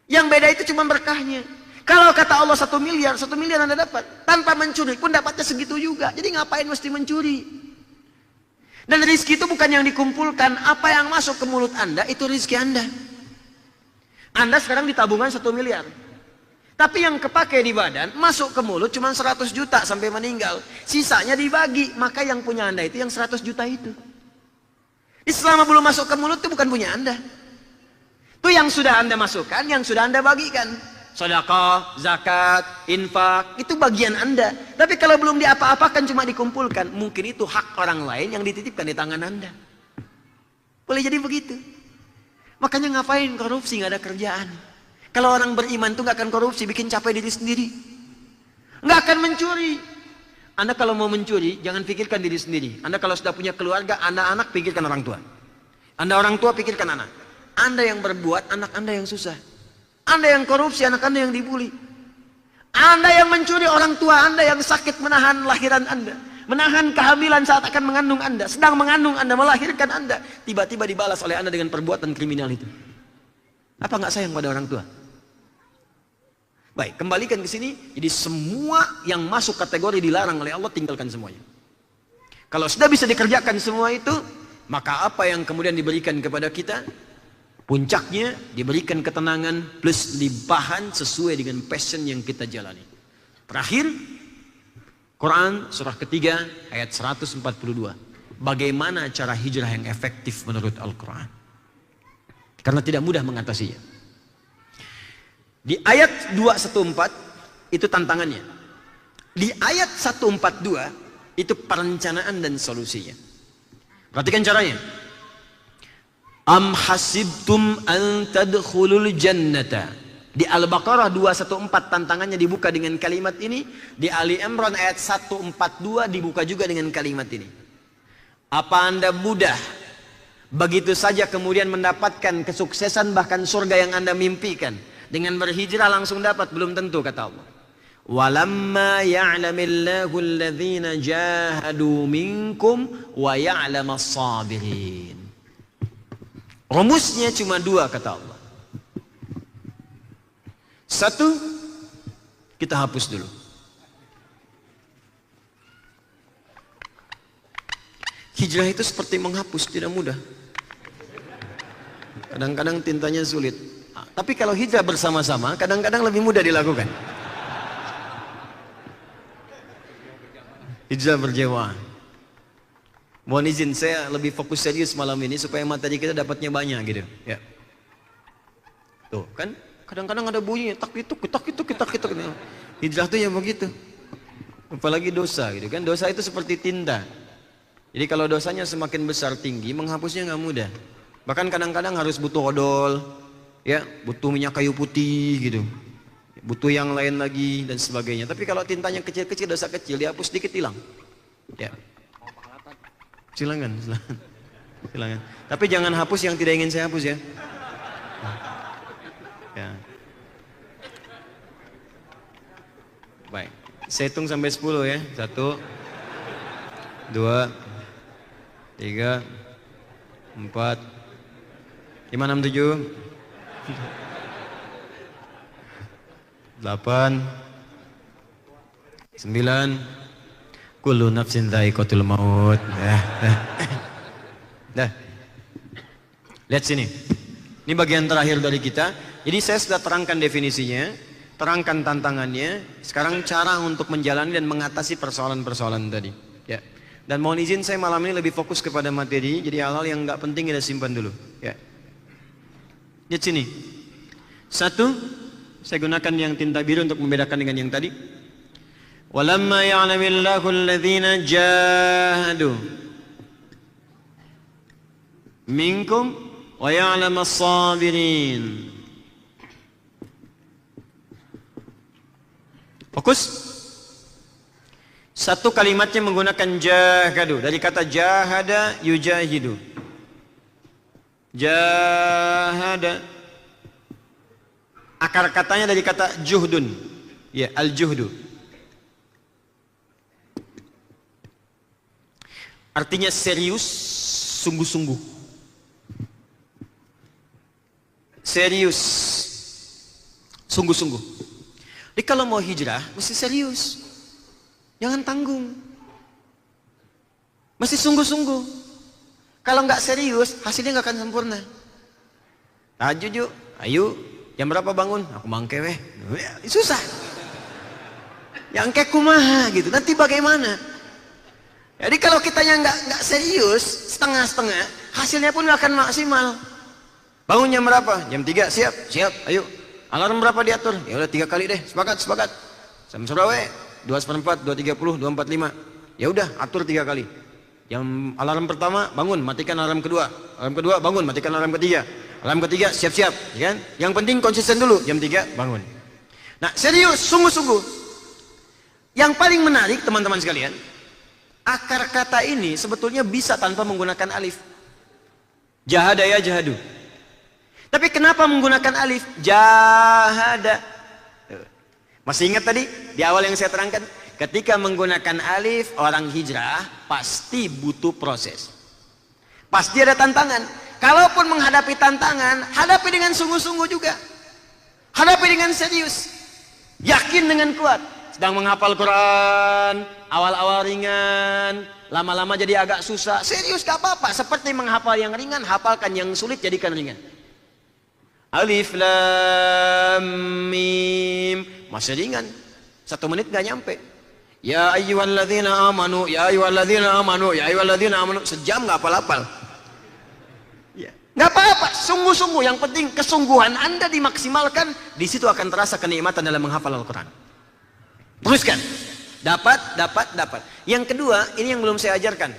Yang beda itu cuma berkahnya. Kalau kata Allah 1 miliar, 1 miliar Anda dapat. Tanpa mencuri pun dapatnya segitu juga. Jadi ngapain mesti mencuri? Dan rizki itu bukan yang dikumpulkan. Apa yang masuk ke mulut Anda, itu rizki Anda. Anda sekarang di tabungan 1 miliar. Tapi yang kepakai di badan, masuk ke mulut cuma 100 juta sampai meninggal. Sisanya dibagi, maka yang punya Anda itu yang 100 juta itu. Selama belum masuk ke mulut itu bukan punya Anda. Itu yang sudah Anda masukkan, yang sudah Anda bagikan. Sedekah, zakat, infak, itu bagian Anda. Tapi kalau belum diapa-apakan, cuma dikumpulkan, mungkin itu hak orang lain yang dititipkan di tangan Anda. Boleh jadi begitu. Makanya ngapain korupsi, nggak ada kerjaan. Kalau orang beriman itu nggak akan korupsi, bikin capek diri sendiri. Nggak akan mencuri. Anda kalau mau mencuri, jangan pikirkan diri sendiri. Anda kalau sudah punya keluarga, anak-anak, pikirkan orang tua. Anda orang tua, pikirkan anak. Anda yang berbuat, anak Anda yang susah. Anda yang korupsi, anak Anda yang dibully. Anda yang mencuri, orang tua Anda yang sakit menahan lahiran Anda. Menahan kehamilan saat akan mengandung Anda. Sedang mengandung Anda, melahirkan Anda. Tiba-tiba dibalas oleh Anda dengan perbuatan kriminal itu. Apa nggak sayang pada orang tua? Baik, kembalikan ke sini. Jadi semua yang masuk kategori dilarang oleh Allah, tinggalkan semuanya. Kalau sudah bisa dikerjakan semua itu, maka apa yang kemudian diberikan kepada kita? Puncaknya diberikan ketenangan plus limpahan sesuai dengan passion yang kita jalani. Terakhir, Quran surah ketiga ayat 142. Bagaimana cara hijrah yang efektif menurut Al-Quran? Karena tidak mudah mengatasinya. Di ayat 214 itu tantangannya. Di ayat 142 itu perencanaan dan solusinya. Perhatikan caranya. Am hasibtum an tadkhulul jannata. Di Al-Baqarah 214 tantangannya dibuka dengan kalimat ini. Di Ali Imran ayat 142 dibuka juga dengan kalimat ini. Apa Anda mudah begitu saja kemudian mendapatkan kesuksesan bahkan surga yang Anda mimpikan? Dengan berhijrah langsung dapat? Belum tentu, kata Allah. Walamma ya'lamillahu alladhina jahadu minkum wa ya'lamas sabirin. Rumusnya cuma dua, kata Allah. Satu, kita hapus dulu. Hijrah itu seperti menghapus, tidak mudah. Kadang-kadang tintanya sulit. Tapi kalau hijrah bersama-sama, kadang-kadang lebih mudah dilakukan. Hijrah berjamaah. Mohon izin, saya lebih fokus serius malam ini supaya materi kita dapatnya banyak gitu. Ya. Tuh kan, kadang-kadang ada bunyinya tak itu. Hijrah tuh ya begitu. Apalagi dosa gitu kan. Dosa itu seperti tinta. Jadi kalau dosanya semakin besar tinggi, menghapusnya nggak mudah. Bahkan kadang-kadang harus butuh odol, ya, butuh minyak kayu putih gitu, butuh yang lain lagi dan sebagainya. Tapi kalau tintanya kecil-kecil, dosa kecil, dihapus sedikit hilang. Ya. Silakan. Tapi jangan hapus yang tidak ingin saya hapus ya. Ya. Baik, saya hitung sampai 10 ya. 1, 2, 3, 4, 5, 6, 7, 8, 9. Kullu nafsin dha'iqatul maut. Dah. Lihat sini. Ini bagian terakhir dari kita. Jadi saya sudah terangkan definisinya, terangkan tantangannya. Sekarang cara untuk menjalani dan mengatasi persoalan-persoalan tadi. Ya. Dan mohon izin saya malam ini lebih fokus kepada materi. Jadi hal-hal yang nggak penting kita simpan dulu. Ya. Lihat sini. Satu, saya gunakan yang tinta biru untuk membedakan dengan yang tadi. Walamma ya'lamillahu alladhina jahadu minkum wa ya'lamas sabirin. Fokus. Satu kalimatnya menggunakan jahadu, dari kata jahada yujahidu. Jahada, akar katanya dari kata juhdun, ya, al-juhdu. Artinya serius, sungguh-sungguh. Serius, sungguh-sungguh. Jadi kalau mau hijrah, mesti serius. Jangan tanggung. Mesti sungguh-sungguh. Kalau nggak serius, hasilnya nggak akan sempurna. Tahajud yuk, ayo. Jam berapa bangun? Aku mangke weh. Susah. Yang kayak kumaha gitu. Nanti bagaimana? Jadi kalau kitanya nggak serius, setengah-setengah, hasilnya pun nggak akan maksimal. Bangun jam berapa? Jam 3, siap, ayo. Alarm berapa diatur? Ya udah 3 kali deh, sepakat. Jam berapa? 2:04, 2:30, 2:45. Ya udah, atur 3 kali. Jam alarm pertama bangun, matikan alarm kedua. Alarm kedua bangun, matikan alarm ketiga. Alarm ketiga siap-siap, ya kan? Yang penting konsisten dulu, jam 3 bangun. Nah, serius, sungguh-sungguh. Yang paling menarik teman-teman sekalian, akar kata ini sebetulnya bisa tanpa menggunakan alif. Jahada ya jahadu. Tapi kenapa menggunakan alif? Jahada. Masih ingat tadi di awal yang saya terangkan? Ketika menggunakan alif, orang hijrah pasti butuh proses. Pasti ada tantangan. Kalaupun menghadapi tantangan, hadapi dengan sungguh-sungguh juga. Hadapi dengan serius. Yakin dengan kuat. Sedang menghafal Quran, awal-awal ringan, lama-lama jadi agak susah. Serius gak apa-apa, seperti menghafal yang ringan, hafalkan yang sulit, jadikan ringan. Alif lam mim. Masih ringan. 1 menit nggak nyampe. Ya ayyuhalladzina amanu, ya ayyuhalladzina amanu, ya ayyuhalladzina amanu. Sejam nggak hafal-hafal. Ya. Nggak apa-apa, sungguh-sungguh. Yang penting kesungguhan Anda dimaksimalkan. Di situ akan terasa kenikmatan dalam menghafal Al-Quran. Teruskan. Dapat. Yang kedua, ini yang belum saya ajarkan.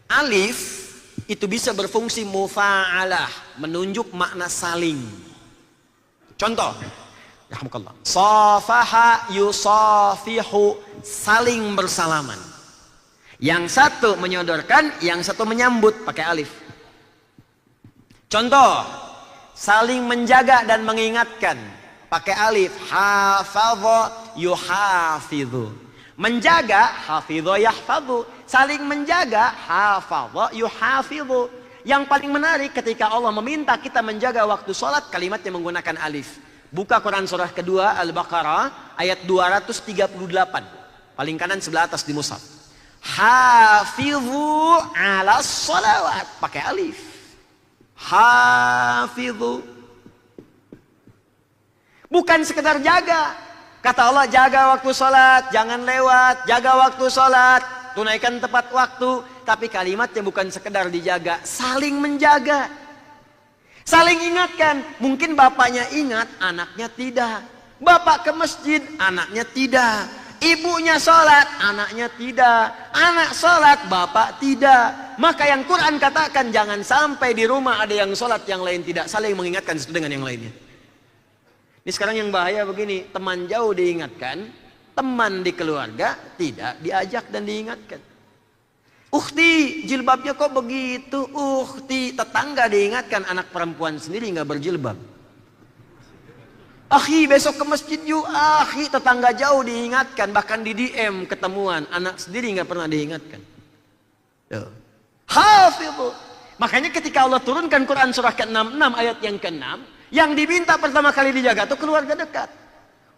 Alif itu bisa berfungsi mufa'alah, menunjuk makna saling. Contoh. Rahmukallah. Safaha yusafihu, saling bersalaman. Yang satu menyodorkan, yang satu menyambut pakai alif. Contoh, saling menjaga dan mengingatkan pakai alif. Hafadha yuhafidhu. Menjaga, hafidha yahfadhu. Saling menjaga, hafadha yuhafidhu. Yang paling menarik ketika Allah meminta kita menjaga waktu sholat, kalimatnya menggunakan alif. Buka Quran surah kedua Al-Baqarah ayat 238. Paling kanan sebelah atas di mushaf. Hafidhu ala sholawat. Pakai alif. Hafidhu. Bukan sekedar jaga. Kata Allah, jaga waktu sholat, jangan lewat. Jaga waktu sholat, tunaikan tepat waktu. Tapi kalimatnya bukan sekedar dijaga, saling menjaga. Saling ingatkan. Mungkin bapaknya ingat, anaknya tidak. Bapak ke masjid, anaknya tidak. Ibunya sholat, anaknya tidak. Anak sholat, bapak tidak. Maka yang Quran katakan, jangan sampai di rumah ada yang sholat, yang lain tidak. Saling mengingatkan satu dengan yang lainnya. Ini sekarang yang bahaya begini. Teman jauh diingatkan, teman di keluarga tidak diajak dan diingatkan. Ukhti, jilbabnya kok begitu? Ukhti, tetangga diingatkan, anak perempuan sendiri nggak berjilbab. Akhi, besok ke masjid yuk. Akhi, tetangga jauh diingatkan, bahkan di DM ketemuan, anak sendiri nggak pernah diingatkan. Hafidhu. Makanya ketika Allah turunkan Quran surah ke-66 ayat yang ke-6, yang diminta pertama kali dijaga itu keluarga dekat.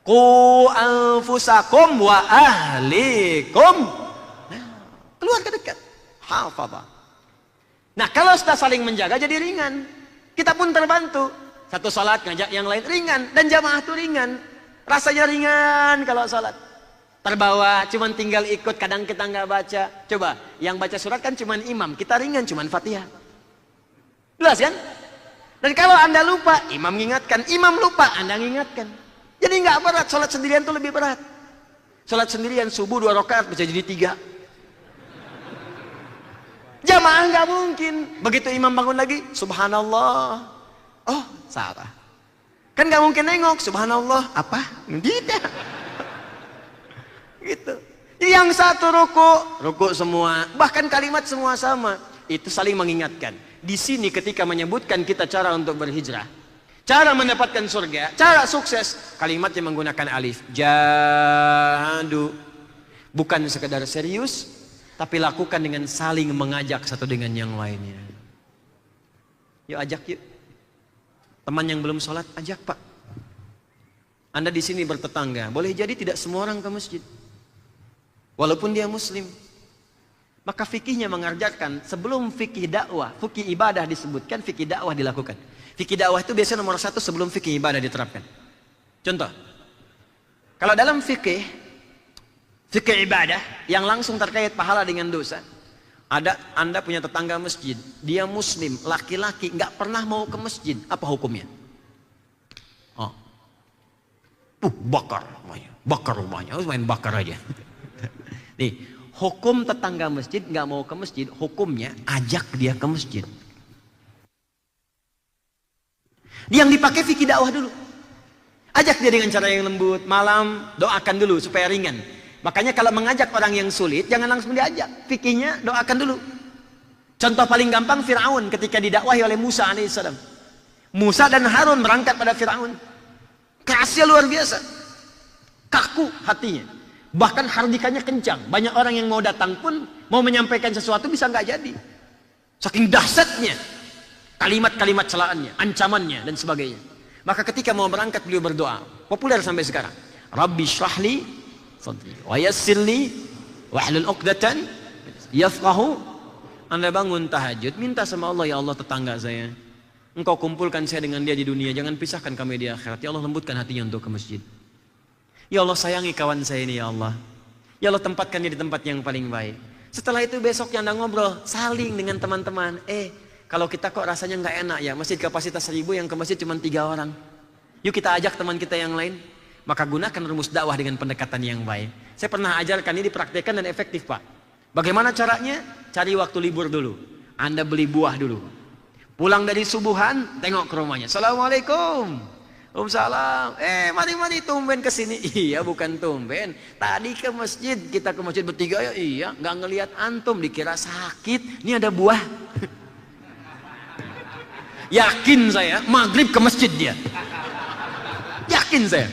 Qu anfusakum wa ahlikum. Keluarga dekat. Hafadha. Nah, kalau sudah saling menjaga jadi ringan. Kita pun terbantu. Satu salat ngajak yang lain ringan. Dan jamaah itu ringan. Rasanya ringan kalau salat. Terbawa, cuman tinggal ikut. Kadang kita nggak baca. Coba, yang baca surat kan cuman imam. Kita ringan cuman Fatihah. Jelas kan? Dan kalau Anda lupa, imam mengingatkan. Imam lupa, Anda mengingatkan. Jadi nggak berat. Salat sendirian itu lebih berat. Salat sendirian subuh 2 rakaat bisa jadi 3. Jamaah nggak mungkin. Begitu imam bangun lagi, subhanallah. Oh, salah. Kan nggak mungkin nengok, subhanallah. Apa? Tidak. Gitu. Yang satu ruku semua. Bahkan kalimat semua sama. Itu saling mengingatkan. Di sini ketika menyebutkan kita cara untuk berhijrah, cara mendapatkan surga, cara sukses, kalimatnya menggunakan alif. Jahadu. Bukan sekedar serius, tapi lakukan dengan saling mengajak satu dengan yang lainnya. Yuk ajak yuk. Teman yang belum sholat, ajak pak. Anda di sini bertetangga, boleh jadi tidak semua orang ke masjid. Walaupun dia muslim. Maka fikihnya mengajarkan, sebelum fikih dakwah, fikih ibadah disebutkan, fikih dakwah dilakukan. Fikih dakwah itu biasanya nomor 1 sebelum fikih ibadah diterapkan. Contoh, kalau dalam fikih ibadah yang langsung terkait pahala dengan dosa. Anda punya tetangga masjid, dia muslim, laki-laki, nggak pernah mau ke masjid, apa hukumnya? Oh, bakar rumahnya, harus main bakar aja. Nih, hukum tetangga masjid nggak mau ke masjid, hukumnya ajak dia ke masjid. Yang dipakai fikih dakwah dulu. Ajak dia dengan cara yang lembut, malam doakan dulu supaya ringan. Makanya kalau mengajak orang yang sulit, jangan langsung diajak. Fikihnya doakan dulu. Contoh paling gampang Fir'aun ketika didakwahi oleh Musa alaihissalam. Musa dan Harun berangkat pada Fir'aun. Kerasnya luar biasa. Kaku hatinya. Bahkan hardikannya kencang. Banyak orang yang mau datang pun, mau menyampaikan sesuatu bisa nggak jadi. Saking dahsyatnya kalimat-kalimat celaannya, ancamannya, dan sebagainya. Maka ketika mau berangkat beliau berdoa. Populer sampai sekarang. Rabbi syrahli sadri wa yassirli wahlul 'uqdatan yafqahu. Anda bangun tahajud, minta sama Allah, ya Allah tetangga saya Engkau kumpulkan saya dengan dia di dunia, jangan pisahkan kami di akhirat. Ya Allah, lembutkan hatinya untuk ke masjid. Ya Allah, sayangi kawan saya ini ya Allah. Ya Allah, tempatkan dia di tempat yang paling baik. Setelah itu besoknya Anda ngobrol, saling dengan teman-teman. Kalau kita kok rasanya nggak enak ya, masjid kapasitas 1000 yang ke masjid cuma 3 orang. Yuk kita ajak teman kita yang lain. Maka gunakan rumus dakwah dengan pendekatan yang baik. Saya pernah ajarkan ini, dipraktekkan dan efektif Pak. Bagaimana caranya? Cari waktu libur dulu. Anda beli buah dulu. Pulang dari subuhan, tengok ke rumahnya. Assalamualaikum. Waalaikumsalam. Mari tumben ke sini. Iya, bukan tumben. Tadi ke masjid, kita ke masjid bertiga ya. Iya, nggak ngelihat antum, dikira sakit. Ini ada buah. Yakin saya, maghrib ke masjid dia. Yakin saya.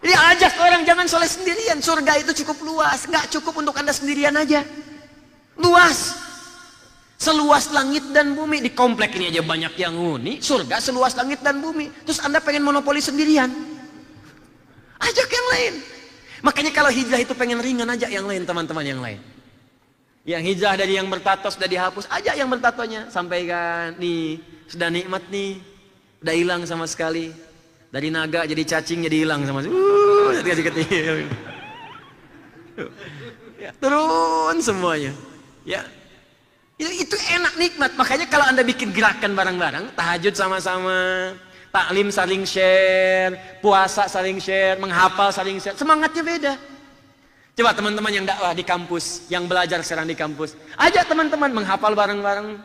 Ini ajak orang jangan soleh sendirian. Surga itu cukup luas, nggak cukup untuk Anda sendirian aja. Luas. Seluas langit dan bumi. Di komplek ini aja banyak yang huni. Surga seluas langit dan bumi. Terus Anda pengen monopoli sendirian, ajak yang lain. Makanya kalau hijrah itu pengen ringan, ajak yang lain, teman-teman yang lain. Yang hijrah dari yang bertato sudah dihapus, ajak yang bertatonya. Sampaikan, nih sudah nikmat nih, udah hilang sama sekali. Dari naga jadi cacing, jadi hilang sama sekali. Kecil. Ya, turun semuanya. Ya, itu enak, nikmat. Makanya kalau Anda bikin gerakan bareng-bareng, tahajud sama-sama, taklim saling share, puasa saling share, menghafal saling share, semangatnya beda. Coba teman-teman yang dakwah di kampus, yang belajar sekarang di kampus, ajak teman-teman menghafal bareng-bareng,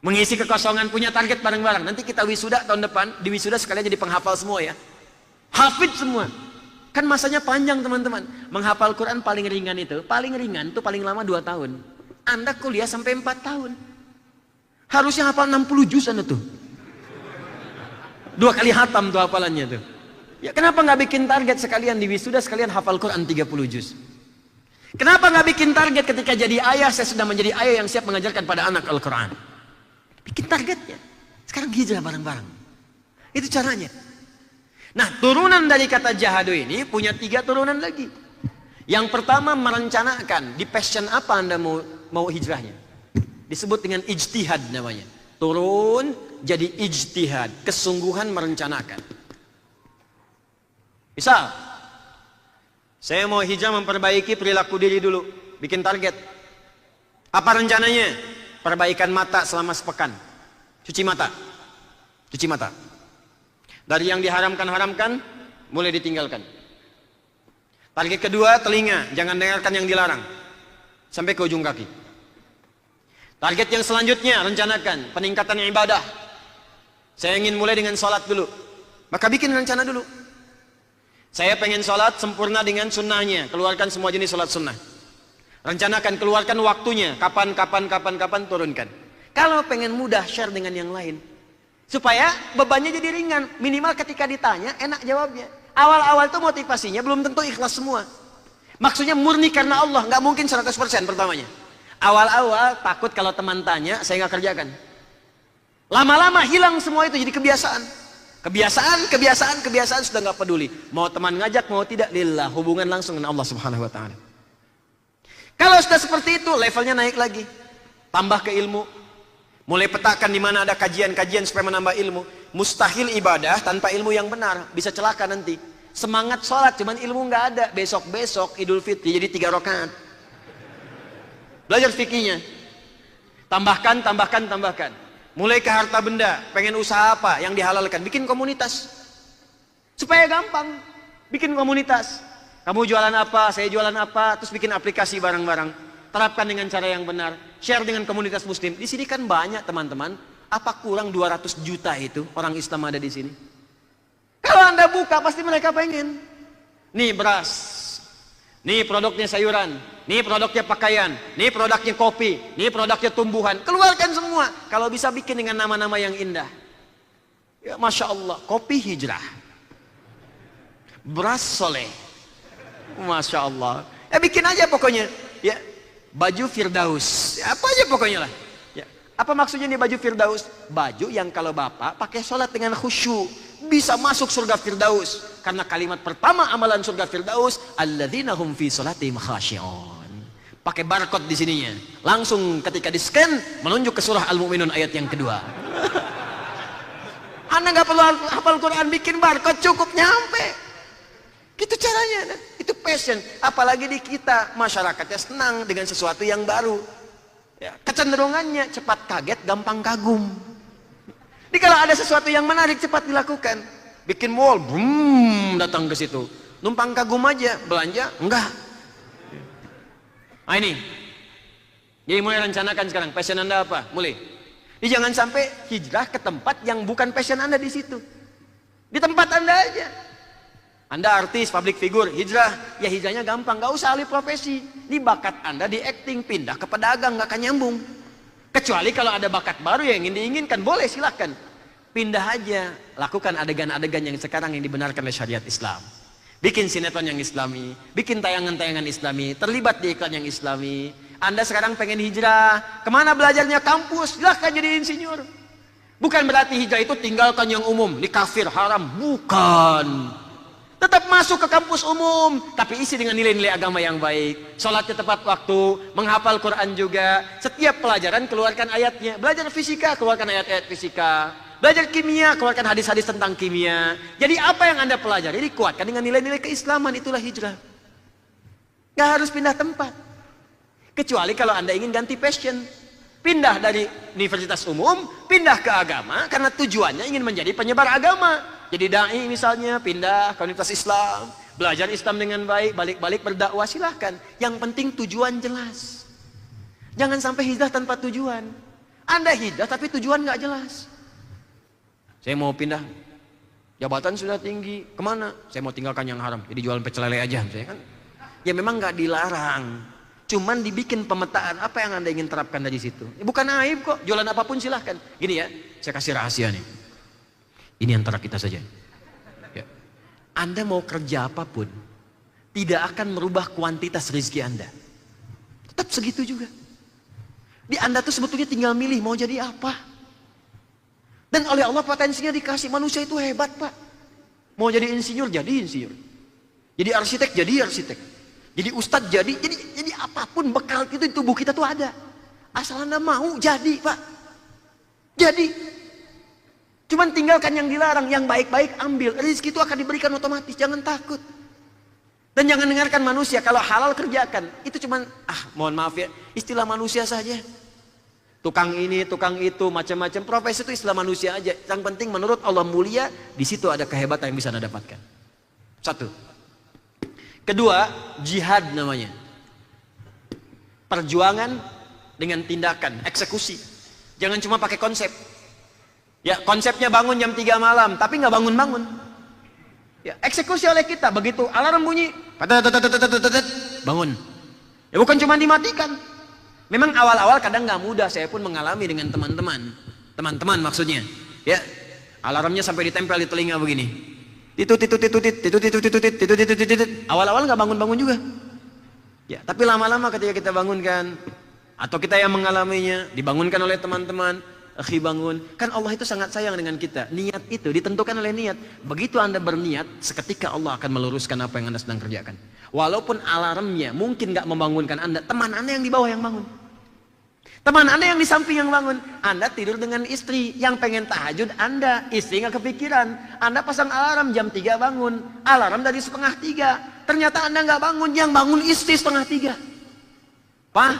mengisi kekosongan, punya target bareng-bareng. Nanti kita wisuda tahun depan, di wisuda sekalian jadi penghafal semua ya, hafid semua. Kan masanya panjang teman-teman. Menghafal Quran paling ringan itu paling lama 2 tahun. Anda kuliah sampai 4 tahun. Harusnya hafal 60 juz Anda tuh. 2 kali hatam tuh hafalannya tuh. Ya kenapa nggak bikin target sekalian di wisuda sekalian hafal Quran 30 juz? Kenapa nggak bikin target ketika jadi ayah, saya sudah menjadi ayah yang siap mengajarkan pada anak Al-Quran? Bikin targetnya. Sekarang hijrah bareng-bareng. Itu caranya. Nah, turunan dari kata jahadu ini punya 3 turunan lagi. Yang pertama, merencanakan di passion apa Anda mau hijrahnya. Disebut dengan ijtihad namanya. Turun jadi ijtihad, kesungguhan merencanakan. Misal, saya mau hijrah memperbaiki perilaku diri dulu, bikin target. Apa rencananya? Perbaikan mata selama sepekan. Cuci mata. Cuci mata. Dari yang diharamkan-haramkan, mulai ditinggalkan. Target kedua, telinga, jangan dengarkan yang dilarang sampai ke ujung kaki. Target yang selanjutnya, rencanakan peningkatan ibadah. Saya ingin mulai dengan sholat dulu, maka bikin rencana dulu. Saya pengen sholat sempurna dengan sunnahnya, keluarkan semua jenis sholat sunnah. Rencanakan, keluarkan waktunya, kapan, turunkan. Kalau pengen mudah, share dengan yang lain, supaya bebannya jadi ringan. Minimal ketika ditanya, enak jawabnya. Awal-awal itu motivasinya belum tentu ikhlas semua. Maksudnya murni karena Allah, nggak mungkin 100% pertamanya. Awal-awal takut kalau teman tanya, saya nggak kerjakan. Lama-lama hilang semua itu, jadi kebiasaan. Kebiasaan sudah nggak peduli. Mau teman ngajak, mau tidak, lillah, hubungan langsung dengan Allah Subhanahu Wa Taala. Kalau sudah seperti itu, levelnya naik lagi. Tambah ke ilmu. Mulai petakan di mana ada kajian-kajian supaya menambah ilmu. Mustahil ibadah tanpa ilmu yang benar, bisa celaka nanti. Semangat sholat, cuman ilmu nggak ada. Besok Idul Fitri jadi 3 rakaat. Belajar fikihnya. Tambahkan. Mulai ke harta benda, pengen usaha apa yang dihalalkan, bikin komunitas. Supaya gampang, bikin komunitas. Kamu jualan apa, saya jualan apa, terus bikin aplikasi bareng-bareng. Terapkan dengan cara yang benar, share dengan komunitas muslim. Di sini kan banyak teman-teman. Apa kurang 200 juta itu orang Islam ada di sini? Kalau Anda buka pasti mereka pengen. Nih beras, nih produknya sayuran, nih produknya pakaian, nih produknya kopi, nih produknya tumbuhan. Keluarkan semua. Kalau bisa bikin dengan nama-nama yang indah. Ya Masya Allah, kopi hijrah, beras soleh, Masya Allah. Ya bikin aja pokoknya. Ya baju Firdaus, ya, apa aja pokoknya lah. Ya. Apa maksudnya nih baju Firdaus? Baju yang kalau bapak pakai sholat dengan khusyuk bisa masuk surga Firdaus. Karena kalimat pertama amalan surga Firdaus, alladzina hum fi sholatihim khashi'un. Pakai barcode di sininya. Langsung ketika di scan menunjuk ke surah Al-Mu'minun ayat yang kedua. Anda nggak perlu hafal Quran, bikin barcode cukup nyampe. Gitu caranya. Itu passion. Apalagi di kita, masyarakatnya senang dengan sesuatu yang baru. Ya, kecenderungannya cepat kaget, gampang kagum. Jadi kalau ada sesuatu yang menarik, cepat dilakukan. Bikin mall, boom, datang ke situ. Numpang kagum aja, belanja, enggak. Nah ini. Jadi mulai rencanakan sekarang, passion Anda apa? Mulai. Jadi jangan sampai hijrah ke tempat yang bukan passion Anda di situ. Di tempat Anda aja. Anda artis, public figure, hijrah. Ya hijrahnya gampang, gak usah ahli profesi. Ini bakat Anda di acting, pindah ke pedagang, gak akan nyambung. Kecuali kalau ada bakat baru yang ingin diinginkan, boleh silahkan. Pindah aja, lakukan adegan-adegan yang sekarang yang dibenarkan oleh syariat Islam. Bikin sinetron yang islami, bikin tayangan-tayangan islami, terlibat di iklan yang islami. Anda sekarang pengen hijrah, kemana belajarnya? Kampus, silahkan jadi insinyur. Bukan berarti hijrah itu tinggalkan yang umum, ini kafir, haram, bukan. Tetap masuk ke kampus umum, tapi isi dengan nilai-nilai agama yang baik. Sholatnya tepat waktu, menghafal Quran juga. Setiap pelajaran keluarkan ayatnya. Belajar fisika, keluarkan ayat-ayat fisika. Belajar kimia, keluarkan hadis-hadis tentang kimia. Jadi apa yang Anda pelajari dikuatkan dengan nilai-nilai keislaman, itulah hijrah. Gak harus pindah tempat. Kecuali kalau Anda ingin ganti passion. Pindah dari universitas umum, pindah ke agama, karena tujuannya ingin menjadi penyebar agama. Jadi dai misalnya, pindah ke universitas Islam, belajar Islam dengan baik, balik-balik berdakwah, silahkan. Yang penting tujuan jelas. Jangan sampai hijrah tanpa tujuan. Anda hijrah tapi tujuan gak jelas. Saya mau pindah, jabatan sudah tinggi, kemana? Saya mau tinggalkan yang haram, jadi jualan pecel lele aja. Saya kan, ya memang gak dilarang. Cuman dibikin pemetaan apa yang Anda ingin terapkan dari situ. Bukan aib kok, jualan apapun silahkan. Gini ya, saya kasih rahasia nih. Ini antara kita saja. Ya. Anda mau kerja apapun, tidak akan merubah kuantitas rezeki Anda. Tetap segitu juga. Di Anda tuh sebetulnya tinggal milih mau jadi apa. Dan oleh Allah potensinya dikasih. Manusia itu hebat Pak. Mau jadi insinyur, jadi insinyur. Jadi arsitek, jadi arsitek. Jadi ustadz, jadi apapun bekal itu di tubuh kita tuh ada. Asal Anda mau, jadi Pak. Jadi. Cuman tinggalkan yang dilarang, yang baik-baik ambil. Rezeki itu akan diberikan otomatis, jangan takut. Dan jangan dengarkan manusia, kalau halal kerjakan. Itu cuman, mohon maaf ya, istilah manusia saja. Tukang ini, tukang itu, macam-macam. Profesi itu istilah manusia aja. Yang penting menurut Allah mulia, di situ ada kehebatan yang bisa Anda dapatkan. Satu. Kedua, jihad namanya. Perjuangan dengan tindakan, eksekusi. Jangan cuma pakai konsep. Ya, konsepnya bangun jam 3 malam, tapi nggak bangun-bangun. Ya, eksekusi oleh kita. Begitu alarm bunyi, bangun. Ya bukan cuma dimatikan. Memang awal-awal kadang nggak mudah. Saya pun mengalami dengan teman-teman. Teman-teman maksudnya. Ya, alarmnya sampai ditempel di telinga begini. Awal-awal nggak bangun-bangun juga. Ya, tapi lama-lama ketika kita bangunkan, atau kita yang mengalaminya, dibangunkan oleh teman-teman, akhi bangun, kan Allah itu sangat sayang dengan kita. Niat itu ditentukan oleh niat. Begitu Anda berniat, seketika Allah akan meluruskan apa yang Anda sedang kerjakan. Walaupun alarmnya mungkin nggak membangunkan Anda, teman Anda yang di bawah yang bangun. Teman Anda yang di samping yang bangun. Anda tidur dengan istri yang pengen tahajud Anda, istri nggak kepikiran. Anda pasang alarm jam 3 bangun, alarm dari 2:30. Ternyata Anda nggak bangun, yang bangun istri 2:30. Pak,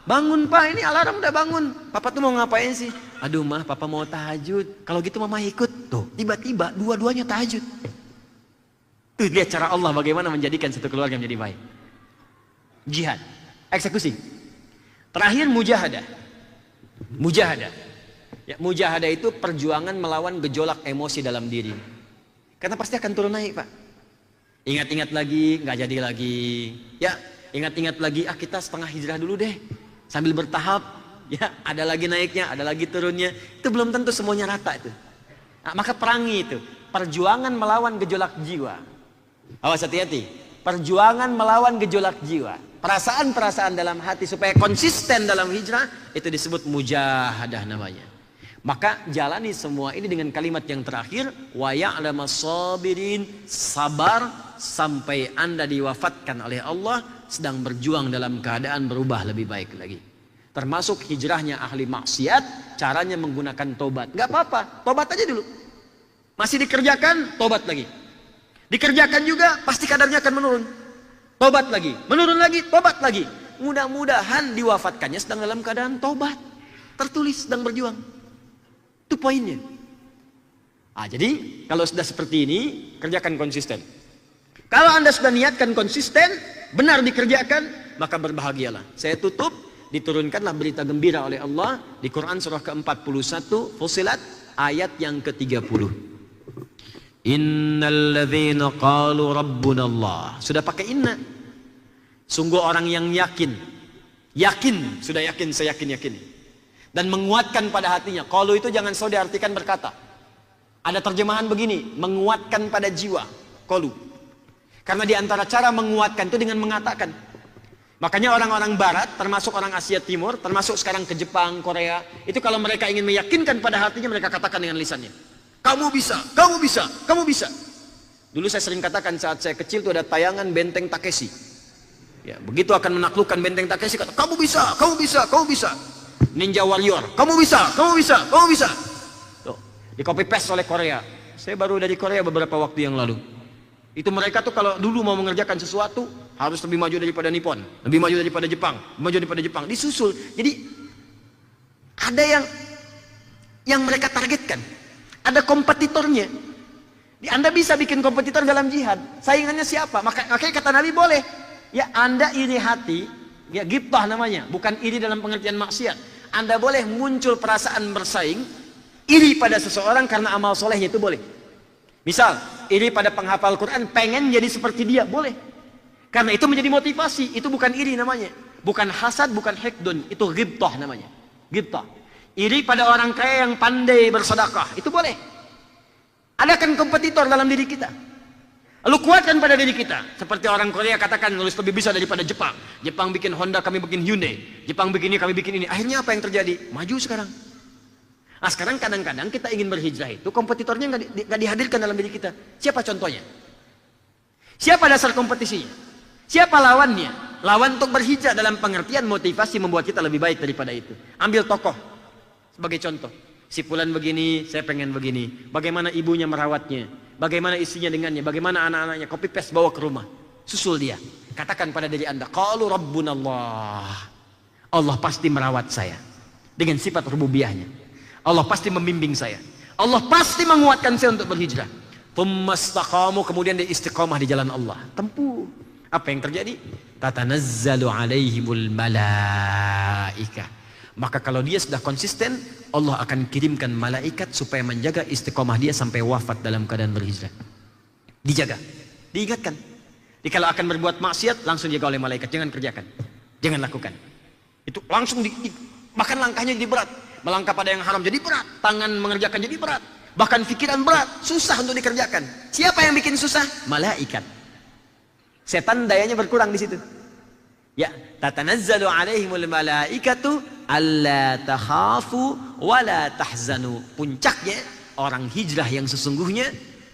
bangun Pak, ini alarm udah bangun. Papa tuh mau ngapain sih? Aduh mah, Papa mau tahajud. Kalau gitu Mama ikut. Tuh, tiba-tiba dua-duanya tahajud. Tuh lihat cara Allah bagaimana menjadikan satu keluarga menjadi baik. Jihad, eksekusi. Terakhir mujahadah. Mujahadah. Ya, mujahadah itu perjuangan melawan gejolak emosi dalam diri. Karena pasti akan turun naik, Pak. Ingat-ingat lagi, nggak jadi lagi. Ya, ingat-ingat lagi, kita setengah hijrah dulu deh. Sambil bertahap, ya, ada lagi naiknya, ada lagi turunnya. Itu belum tentu semuanya rata itu. Nah, maka perangi itu. Perjuangan melawan gejolak jiwa. Awas hati-hati. Perjuangan melawan gejolak jiwa. Perasaan-perasaan dalam hati supaya konsisten dalam hijrah, itu disebut mujahadah namanya. Maka jalani semua ini dengan kalimat yang terakhir, wa ya'lamas sabirin, sabar sampai Anda diwafatkan oleh Allah sedang berjuang dalam keadaan berubah lebih baik lagi. Termasuk hijrahnya ahli maksiat, caranya menggunakan tobat. Gak apa-apa, tobat aja dulu. Masih dikerjakan, tobat lagi. Dikerjakan juga, pasti kadarnya akan menurun. Tobat lagi, menurun lagi, tobat lagi. Mudah-mudahan diwafatkannya sedang dalam keadaan tobat. Tertulis sedang berjuang. Itu poinnya. Jadi kalau sudah seperti ini, kerjakan konsisten. Kalau Anda sudah niatkan konsisten, benar dikerjakan, maka berbahagialah. Saya tutup, diturunkanlah berita gembira oleh Allah di Quran surah ke-41, Fussilat, ayat yang ke-30. Innalladzina qalu rabbuna Allah. Sudah pakai inna. Sungguh orang yang yakin, sudah yakin, saya yakin. Dan menguatkan pada hatinya. Qalu itu jangan selalu diartikan berkata. Ada terjemahan begini, menguatkan pada jiwa. Qalu. Karena di antara cara menguatkan itu dengan mengatakan. Makanya orang-orang barat, termasuk orang Asia Timur, termasuk sekarang ke Jepang, Korea, itu kalau mereka ingin meyakinkan pada hatinya, mereka katakan dengan lisannya. Kamu bisa, kamu bisa, kamu bisa. Dulu saya sering katakan saat saya kecil itu ada tayangan Benteng Takeshi. Ya, begitu akan menaklukkan Benteng Takeshi, kata, kamu bisa, kamu bisa, kamu bisa. Ninja Warrior, kamu bisa, kamu bisa, kamu bisa. Tuh, di copy paste oleh Korea. Saya baru dari Korea beberapa waktu yang lalu. Itu mereka tuh kalau dulu mau mengerjakan sesuatu harus lebih maju daripada Nippon, lebih maju daripada Jepang, maju daripada Jepang, disusul. Jadi ada yang mereka targetkan, ada kompetitornya. Anda bisa bikin kompetitor dalam jihad. Saingannya siapa? Makanya kata Nabi boleh. Ya Anda iri hati, ya ghibtah namanya, bukan iri dalam pengertian maksiat. Anda boleh muncul perasaan bersaing, iri pada seseorang karena amal solehnya itu boleh. Misal, iri pada penghafal Quran, pengen jadi seperti dia, boleh. Karena itu menjadi motivasi, itu bukan iri namanya. Bukan hasad, bukan hikdun, itu ghibtah namanya. Ghibtah. Iri pada orang kaya yang pandai bersedekah, itu boleh. Adakan kompetitor dalam diri kita. Lalu kuatkan pada diri kita. Seperti orang Korea katakan, nulis lebih bisa daripada Jepang. Jepang bikin Honda, kami bikin Hyundai. Jepang bikin ini, kami bikin ini. Akhirnya apa yang terjadi? Maju sekarang. Nah sekarang kadang-kadang kita ingin berhijrah itu kompetitornya nggak dihadirkan dalam diri kita. Siapa contohnya? Siapa dasar kompetisinya? Siapa lawannya? Lawan untuk berhijrah dalam pengertian motivasi membuat kita lebih baik daripada itu. Ambil tokoh sebagai contoh. Si fulan begini, saya pengen begini. Bagaimana ibunya merawatnya? Bagaimana istrinya dengannya? Bagaimana anak-anaknya? Copy paste bawa ke rumah. Susul dia. Katakan pada diri Anda, qalu rabbunallah. Allah pasti merawat saya dengan sifat rububiyahnya. Allah pasti membimbing saya. Allah pasti menguatkan saya untuk berhijrah. Tsumastaqamu, kemudian dia istiqamah di jalan Allah. Tempuh. Apa yang terjadi? Tatanazzalu alaihimul malaikah. Maka kalau dia sudah konsisten, Allah akan kirimkan malaikat supaya menjaga istiqamah dia sampai wafat dalam keadaan berhijrah. Dijaga, diingatkan. Jadi kalau akan berbuat maksiat, langsung dijaga oleh malaikat. Jangan kerjakan, jangan lakukan. Itu langsung bahkan langkahnya jadi berat. Melangkah pada yang haram jadi berat, tangan mengerjakan jadi berat, bahkan pikiran berat, susah untuk dikerjakan. Siapa yang bikin susah? Malaikat. Setan dayanya berkurang di situ. Ya, tatanazzalu alaihimul malaikatu alla takhafu wa la tahzanu. Puncaknya orang hijrah yang sesungguhnya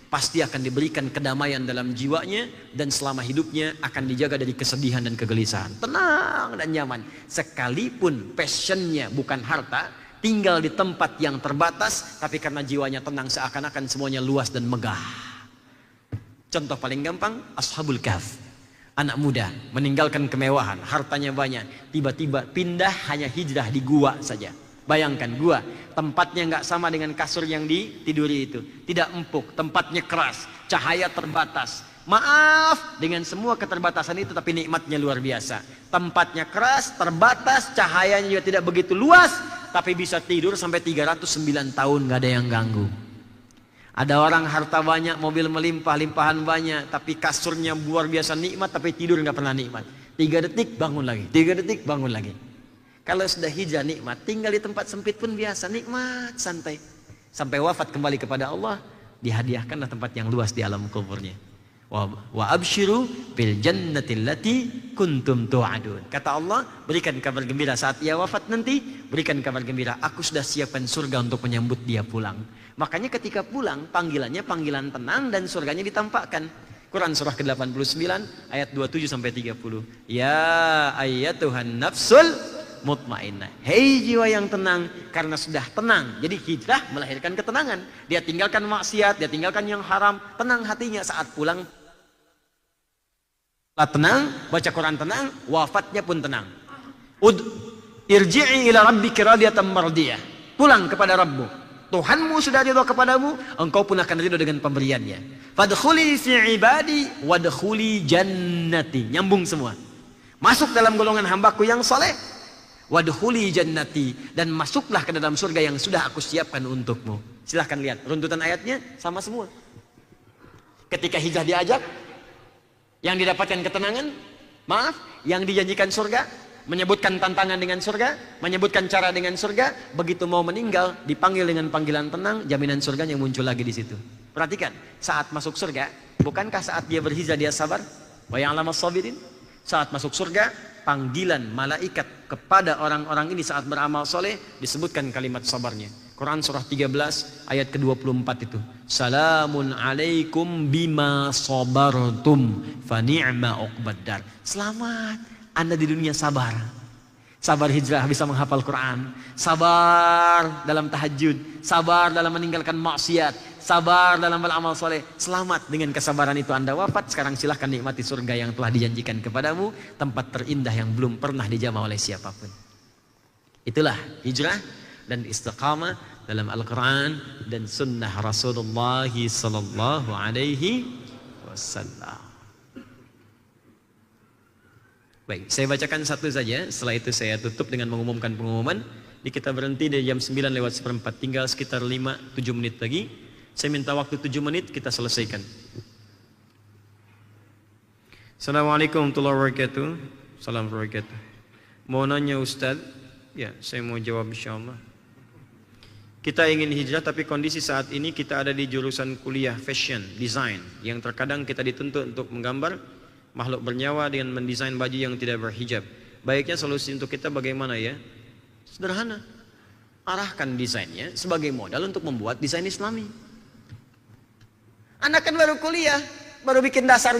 pasti akan diberikan kedamaian dalam jiwanya dan selama hidupnya akan dijaga dari kesedihan dan kegelisahan. Tenang dan nyaman. Sekalipun passionnya bukan harta, tinggal di tempat yang terbatas, tapi karena jiwanya tenang seakan-akan semuanya luas dan megah. Contoh paling gampang, Ashabul Kahf. Anak muda meninggalkan kemewahan, hartanya banyak, tiba-tiba pindah hanya hijrah di gua saja. Bayangkan gua, tempatnya nggak sama dengan kasur yang ditiduri itu. Tidak empuk, tempatnya keras, cahaya terbatas. Maaf, dengan semua keterbatasan itu tapi nikmatnya luar biasa. Tempatnya keras, terbatas, cahayanya juga tidak begitu luas, tapi bisa tidur sampai 309 tahun nggak ada yang ganggu. Ada orang harta banyak, mobil melimpah, limpahan banyak, tapi kasurnya luar biasa nikmat, tapi tidur nggak pernah nikmat. 3 detik bangun lagi, 3 detik bangun lagi. Kalau sudah hijrah nikmat, tinggal di tempat sempit pun biasa, nikmat, santai. Sampai wafat kembali kepada Allah, dihadiahkanlah tempat yang luas di alam kuburnya. Wa abshiru bil jannatil lati kuntum tu'adun. Kata Allah, berikan kabar gembira saat ia wafat nanti, berikan kabar gembira, aku sudah siapkan surga untuk menyambut dia pulang. Makanya ketika pulang, panggilannya panggilan tenang dan surganya ditampakkan. Quran surah ke-89 ayat 27 sampai 30. Ya ayyatuhan nafsul mutmainnah. Hei jiwa yang tenang, karena sudah tenang. Jadi hijrah melahirkan ketenangan. Dia tinggalkan maksiat, dia tinggalkan yang haram, tenang hatinya saat pulang. Tenang, baca Quran tenang, wafatnya pun tenang. Irji'i ila rabbika radiyatan mardiyah. Pulang kepada Rabbmu. Tuhanmu sudah ridho kepadamu, engkau pun akan ridho dengan pemberiannya. Fadkhuli fi ibadi wadkhuli jannati. Nyambung semua. Masuk dalam golongan hambaku yang soleh. Wadkhuli jannati. Dan masuklah ke dalam surga yang sudah aku siapkan untukmu. Silahkan lihat, runtutan ayatnya sama semua. Ketika hijrah diajak, yang didapatkan ketenangan, maaf, yang dijanjikan surga, menyebutkan tantangan dengan surga, menyebutkan cara dengan surga, begitu mau meninggal, dipanggil dengan panggilan tenang, jaminan surganya muncul lagi di situ. Perhatikan, saat masuk surga, bukankah saat dia berhijrah dia sabar? Wa ya'lamas sabirin. Saat masuk surga, panggilan malaikat kepada orang-orang ini saat beramal soleh, disebutkan kalimat sabarnya. Quran surah 13 ayat ke-24 itu. Salamun alaikum bima sabartum fa ni'ma uqbaddar. Selamat, Anda di dunia sabar. Sabar hijrah bisa menghafal Quran, sabar dalam tahajud, sabar dalam meninggalkan maksiat, sabar dalam beramal soleh. Selamat dengan kesabaran itu Anda wafat. Sekarang silahkan nikmati surga yang telah dijanjikan kepadamu, tempat terindah yang belum pernah dijamah oleh siapapun. Itulah hijrah dan istiqamah dalam Al-Quran dan sunnah Rasulullah sallallahu alaihi wasallam. Baik, saya bacakan satu saja, setelah itu saya tutup dengan mengumumkan pengumuman. Kita berhenti dari jam 9:04, tinggal sekitar 5-7 menit lagi. Saya minta waktu 7 menit, kita selesaikan. Assalamualaikum warahmatullahi wabarakatuh. Salam wabarakatuh. Mau nanya Ustaz? Ya, saya mau jawab insyaAllah. Kita ingin hijrah tapi kondisi saat ini kita ada di jurusan kuliah fashion design yang terkadang kita dituntut untuk menggambar makhluk bernyawa dengan mendesain baju yang tidak berhijab. Baiknya solusi untuk kita bagaimana ya? Sederhana. Arahkan desainnya sebagai modal untuk membuat desain Islami. Anda kan baru kuliah, baru bikin dasar,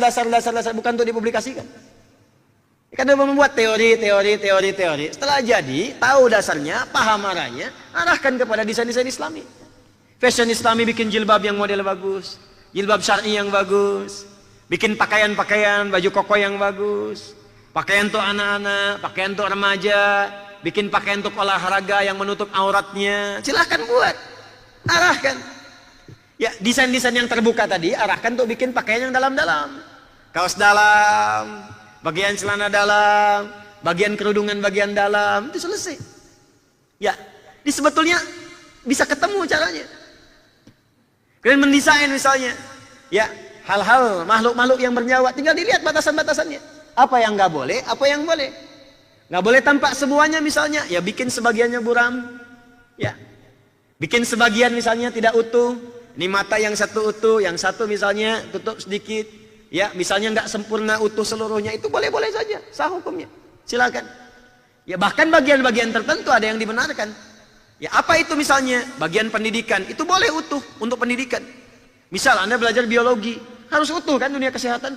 bukan untuk dipublikasikan. Kan dia membuat teori. Setelah jadi, tahu dasarnya, paham arahnya, arahkan kepada desain-desain Islami. Fashion Islami bikin jilbab yang model bagus, jilbab syar'i yang bagus, bikin pakaian-pakaian, baju koko yang bagus, pakaian untuk anak-anak, pakaian untuk remaja, bikin pakaian untuk olahraga yang menutup auratnya. Silahkan buat, arahkan. Ya, desain-desain yang terbuka tadi, arahkan untuk bikin pakaian yang dalam-dalam, kaos dalam, bagian celana dalam, bagian kerudungan bagian dalam, itu selesai. Ya, ini sebetulnya bisa ketemu caranya. Kalian mendesain misalnya, ya, hal-hal makhluk-makhluk yang bernyawa, tinggal dilihat batasan-batasannya. Apa yang nggak boleh, apa yang boleh. Nggak boleh tampak semuanya misalnya, ya bikin sebagiannya buram, ya, bikin sebagian misalnya tidak utuh. Ini mata yang satu utuh, yang satu misalnya tutup sedikit. Ya, misalnya nggak sempurna utuh seluruhnya, itu boleh-boleh saja, sah hukumnya. Silakan. Ya, bahkan bagian-bagian tertentu ada yang dibenarkan. Ya, apa itu misalnya? Bagian pendidikan, itu boleh utuh untuk pendidikan. Misal Anda belajar biologi, harus utuh kan dunia kesehatan.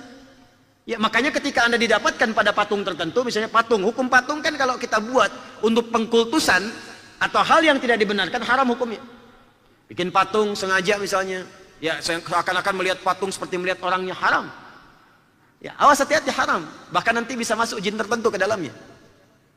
Ya, makanya ketika Anda didapatkan pada patung tertentu, misalnya patung, hukum patung kan kalau kita buat untuk pengkultusan atau hal yang tidak dibenarkan, haram hukumnya. Bikin patung sengaja misalnya, ya saya akan melihat patung seperti melihat orangnya, haram. Ya, awas hati-hati, haram. Bahkan nanti bisa masuk jin tertentu ke dalamnya.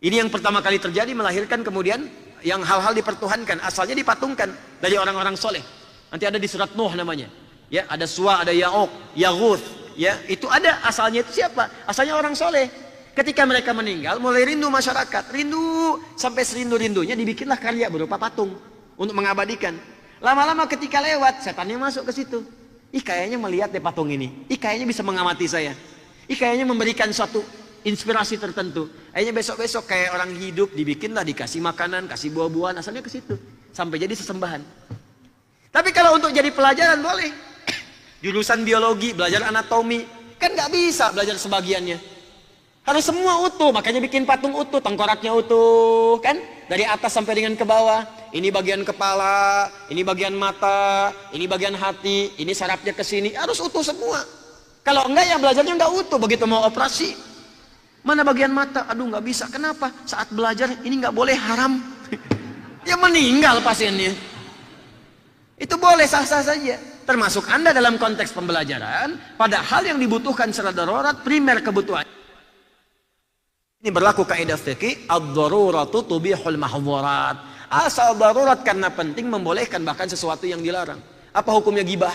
Ini yang pertama kali terjadi, melahirkan kemudian yang hal-hal dipertuhankan, asalnya dipatungkan dari orang-orang soleh. Nanti ada di surat Nuh namanya. Ya, ada Suwa, ada Ya'uq, Yaghuth. Ya, itu ada asalnya, itu siapa? Asalnya orang soleh. Ketika mereka meninggal, mulai rindu masyarakat, rindu sampai serindu-rindunya dibikinlah karya berupa patung untuk mengabadikan. Lama-lama ketika lewat, setannya masuk ke situ. Ih, kayaknya melihat deh patung ini. Ih, kayaknya bisa mengamati saya. Ih, kayaknya memberikan suatu inspirasi tertentu. Akhirnya besok-besok kayak orang hidup, dibikinlah, dikasih makanan, kasih buah-buahan, asalnya ke situ. Sampai jadi sesembahan. Tapi kalau untuk jadi pelajaran boleh. Jurusan biologi, belajar anatomi, kan nggak bisa belajar sebagiannya. Harus semua utuh, makanya bikin patung utuh, tengkoraknya utuh, kan? Dari atas sampai dengan ke bawah. Ini bagian kepala, ini bagian mata, ini bagian hati, ini sarafnya ke sini, harus utuh semua. Kalau enggak ya belajarnya enggak utuh, begitu mau operasi Mana bagian mata? Aduh nggak bisa. Kenapa? Saat belajar ini nggak boleh, haram. Ya meninggal pasiennya. Itu boleh, sah-sah saja. Termasuk Anda dalam konteks pembelajaran, pada hal yang dibutuhkan secara darurat, primer kebutuhan. Ini berlaku kaidah fikih, ad-daruratu tubihul mahdhurat. Asal darurat karena penting membolehkan bahkan sesuatu yang dilarang. Apa hukumnya ghibah?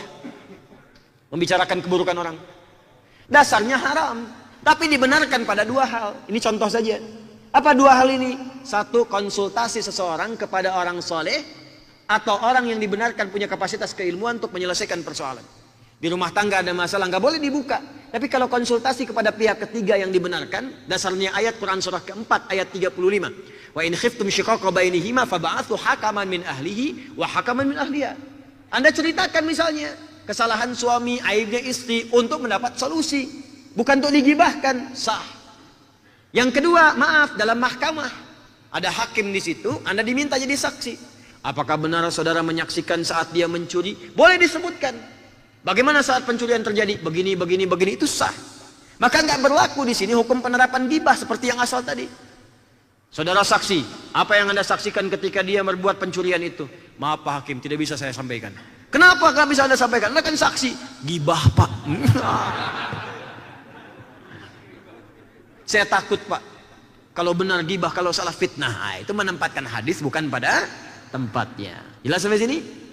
Membicarakan keburukan orang. Dasarnya haram. Tapi dibenarkan pada dua hal. Ini contoh saja. Apa dua hal ini? Satu, konsultasi seseorang kepada orang soleh atau orang yang dibenarkan punya kapasitas keilmuan untuk menyelesaikan persoalan. Di rumah tangga ada masalah, nggak boleh dibuka. Tapi kalau konsultasi kepada pihak ketiga yang dibenarkan, dasarnya ayat Quran surah keempat ayat 35. Wa in khiftum shiqaqa bainihima fab'atsu hakaman min ahlihi wa hakaman min ahliha. Anda ceritakan misalnya kesalahan suami, aibnya istri untuk mendapat solusi. Bukan untuk digibahkan, sah. Yang kedua, maaf, dalam mahkamah ada hakim di situ, Anda diminta jadi saksi. Apakah benar saudara menyaksikan saat dia mencuri? Boleh disebutkan. Bagaimana saat pencurian terjadi? Begini, begini, begini, itu sah. Maka nggak berlaku di sini hukum penerapan gibah seperti yang asal tadi. Saudara saksi, apa yang Anda saksikan ketika dia berbuat pencurian itu? Maaf Pak Hakim, tidak bisa saya sampaikan. Kenapa nggak bisa Anda sampaikan? Anda kan saksi. Gibah Pak. Saya takut Pak, kalau benar gibah, kalau salah fitnah. Itu menempatkan hadis bukan pada tempatnya. Jelas sampai sini?